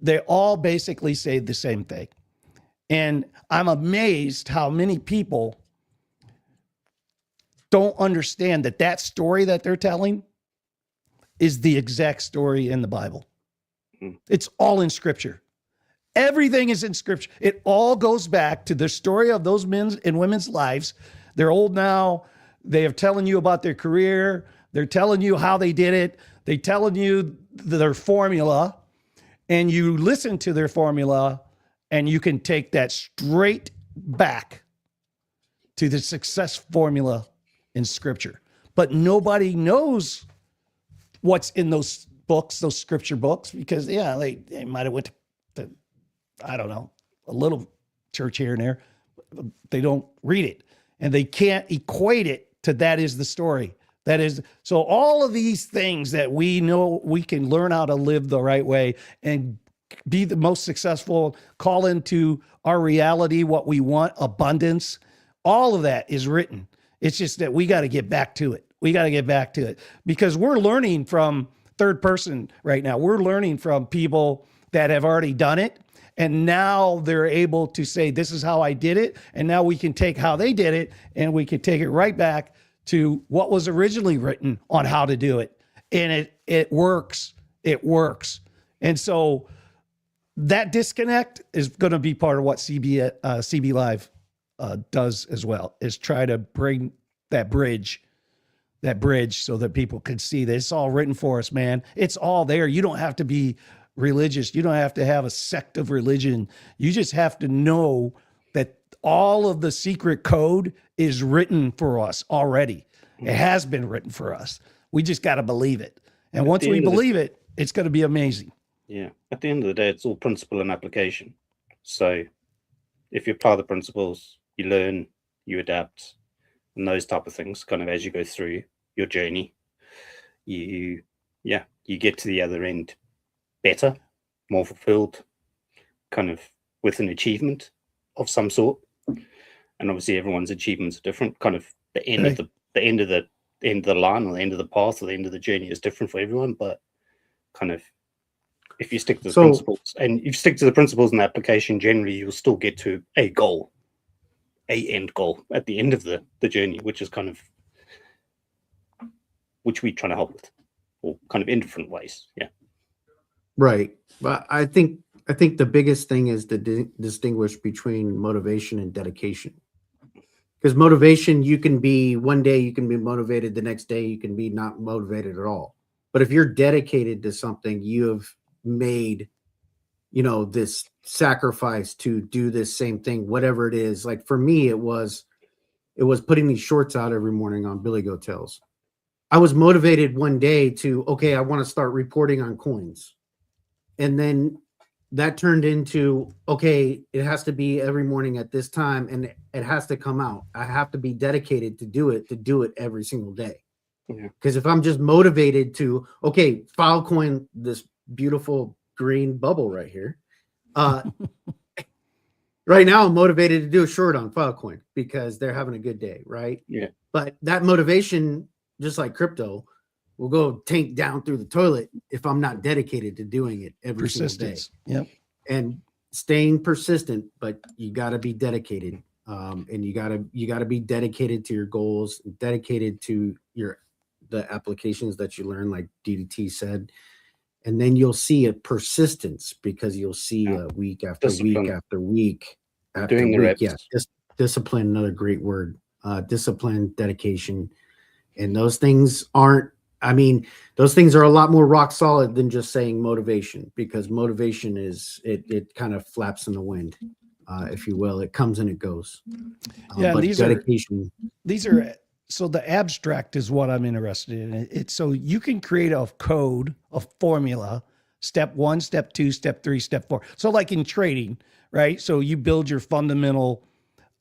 they all basically say the same thing. And I'm amazed how many people don't understand that story that they're telling is the exact story in the Bible. It's all in Scripture. Everything is in Scripture. It all goes back to the story of those men's and women's lives. They're old now. They are telling you about their career. They're telling you how they did it. They're telling you their formula, and you listen to their formula, and you can take that straight back to the success formula in Scripture. But nobody knows what's in those books, those Scripture books, because they might have went to I don't know, a little church here and there. They don't read it, and they can't equate it to that is the story. That is, so all of these things that we know, we can learn how to live the right way and be the most successful, call into our reality what we want, abundance, all of that is written. It's just that we got to get back to it. We got to get back to it because we're learning from third person right now. We're learning from people that have already done it. And now they're able to say, this is how I did it. And now we can take how they did it and we can take it right back to what was originally written on how to do it. And it works. It works. And so that disconnect is going to be part of what CB Live does as well, is try to bring that bridge so that people can see that it's all written for us, man. It's all there. You don't have to be religious. You don't have to have a sect of religion. You just have to know that all of the secret code is written for us already. It has been written for us. We just got to believe it. And once we believe it, it's going to be amazing. Yeah. At the end of the day, it's all principle and application. So if you apply the principles, you learn, you adapt, and those type of things kind of as you go through your journey, you get to the other end better, more fulfilled, kind of with an achievement of some sort. And obviously everyone's achievements are different. Kind of the end of the end of the line, or the end of the path, or the end of the journey is different for everyone. But kind of if you stick to the principles, and if you stick to the principles and the application, generally you'll still get to a goal, a end goal at the end of the journey, which is kind of which we try to help with, or kind of in different ways. Yeah. Right. But I think the biggest thing is to distinguish between motivation and dedication. Because motivation, you can be one day you can be motivated, the next day you can be not motivated at all. But if you're dedicated to something, you have made, this sacrifice to do this same thing, whatever it is. Like for me, it was putting these shorts out every morning on Billy Goat Tales. I was motivated one day to, okay, I want to start reporting on coins. And then that turned into, okay, it has to be every morning at this time and it has to come out. I have to be dedicated to do it every single day. Yeah. Because if I'm just motivated to, okay, Filecoin, this beautiful green bubble right here. Right now I'm motivated to do a short on Filecoin because they're having a good day, right? Yeah. But that motivation, just like crypto, will go tank down through the toilet if I'm not dedicated to doing it every single day. Persistence. Yep. And staying persistent, but you got to be dedicated. And you got to be dedicated to your goals, dedicated to the applications that you learn, like DDT said. And then you'll see a persistence because you'll see week after Discipline. week after week after Doing the week. reps. Yeah, discipline, another great word. Discipline, dedication, and those things aren't. I mean, those things are a lot more rock solid than just saying motivation, because motivation is it kind of flaps in the wind, if you will. It comes and it goes. Yeah, but these dedication. so the abstract is what I'm interested in. It's so you can create a code, a formula, step 1, step 2, step 3, step 4. So like in trading, right? So you build your fundamental,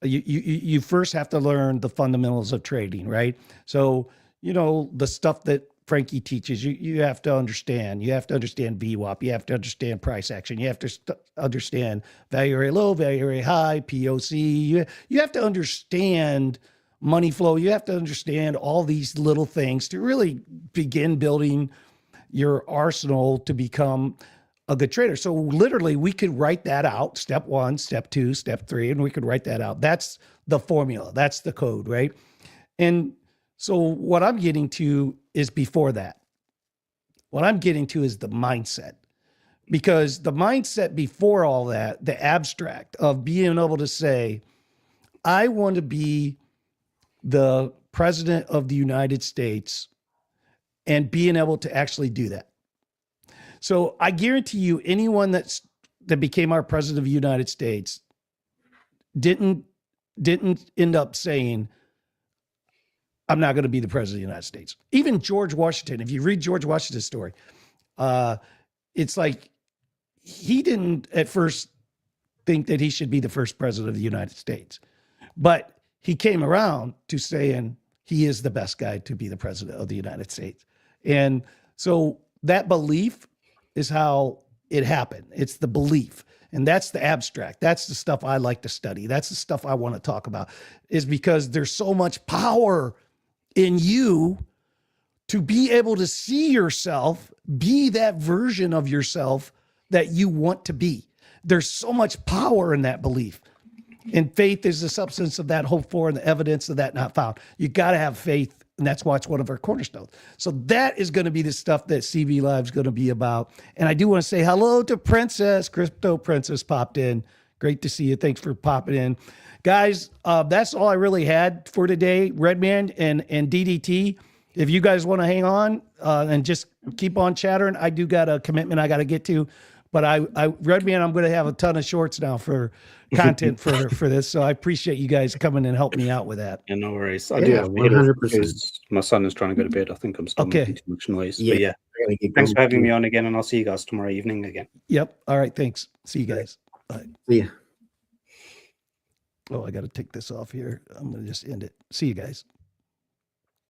you first have to learn the fundamentals of trading, right? So, the stuff that Frankie teaches, you have to understand. You have to understand VWAP. You have to understand price action. You have to understand value area low, value area high, POC. You have to understand money flow. You have to understand all these little things to really begin building your arsenal to become a good trader. So literally we could write that out, step 1, step 2, step 3, and we could write that out. That's the formula. That's the code, right? And so what I'm getting to is before that. What I'm getting to is the mindset, because the mindset before all that, the abstract of being able to say, I want to be the president of the United States, and being able to actually do that. So I guarantee you, anyone that became our president of the United States didn't end up saying, I'm not going to be the president of the United States. Even George Washington, if you read George Washington's story, it's like he didn't at first think that he should be the first president of the United States, but he came around to saying he is the best guy to be the president of the United States. And so that belief is how it happened. It's the belief. And that's the abstract. That's the stuff I like to study. That's the stuff I want to talk about, is because there's so much power in you to be able to see yourself, be that version of yourself that you want to be. There's so much power in that belief. And faith is the substance of that hoped for and the evidence of that not found. You got to have faith. And that's why it's one of our cornerstones. So that is going to be the stuff that CB Live is going to be about. And I do want to say hello to Princess. Crypto Princess popped in. Great to see you. Thanks for popping in. Guys, that's all I really had for today. Redman and DDT. If you guys want to hang on and just keep on chattering, I do got a commitment I got to get to. But Redman, I'm going to have a ton of shorts now for content for this. So I appreciate you guys coming and helping me out with that. Yeah, no worries. I do have 100%. because my son is trying to go to bed. I think I'm still making too much noise. Yeah. But yeah, thanks for having me on again, and I'll see you guys tomorrow evening again. Yep. All right. Thanks. See you guys. Bye. See ya. Oh, I got to take this off here. I'm going to just end it. See you guys.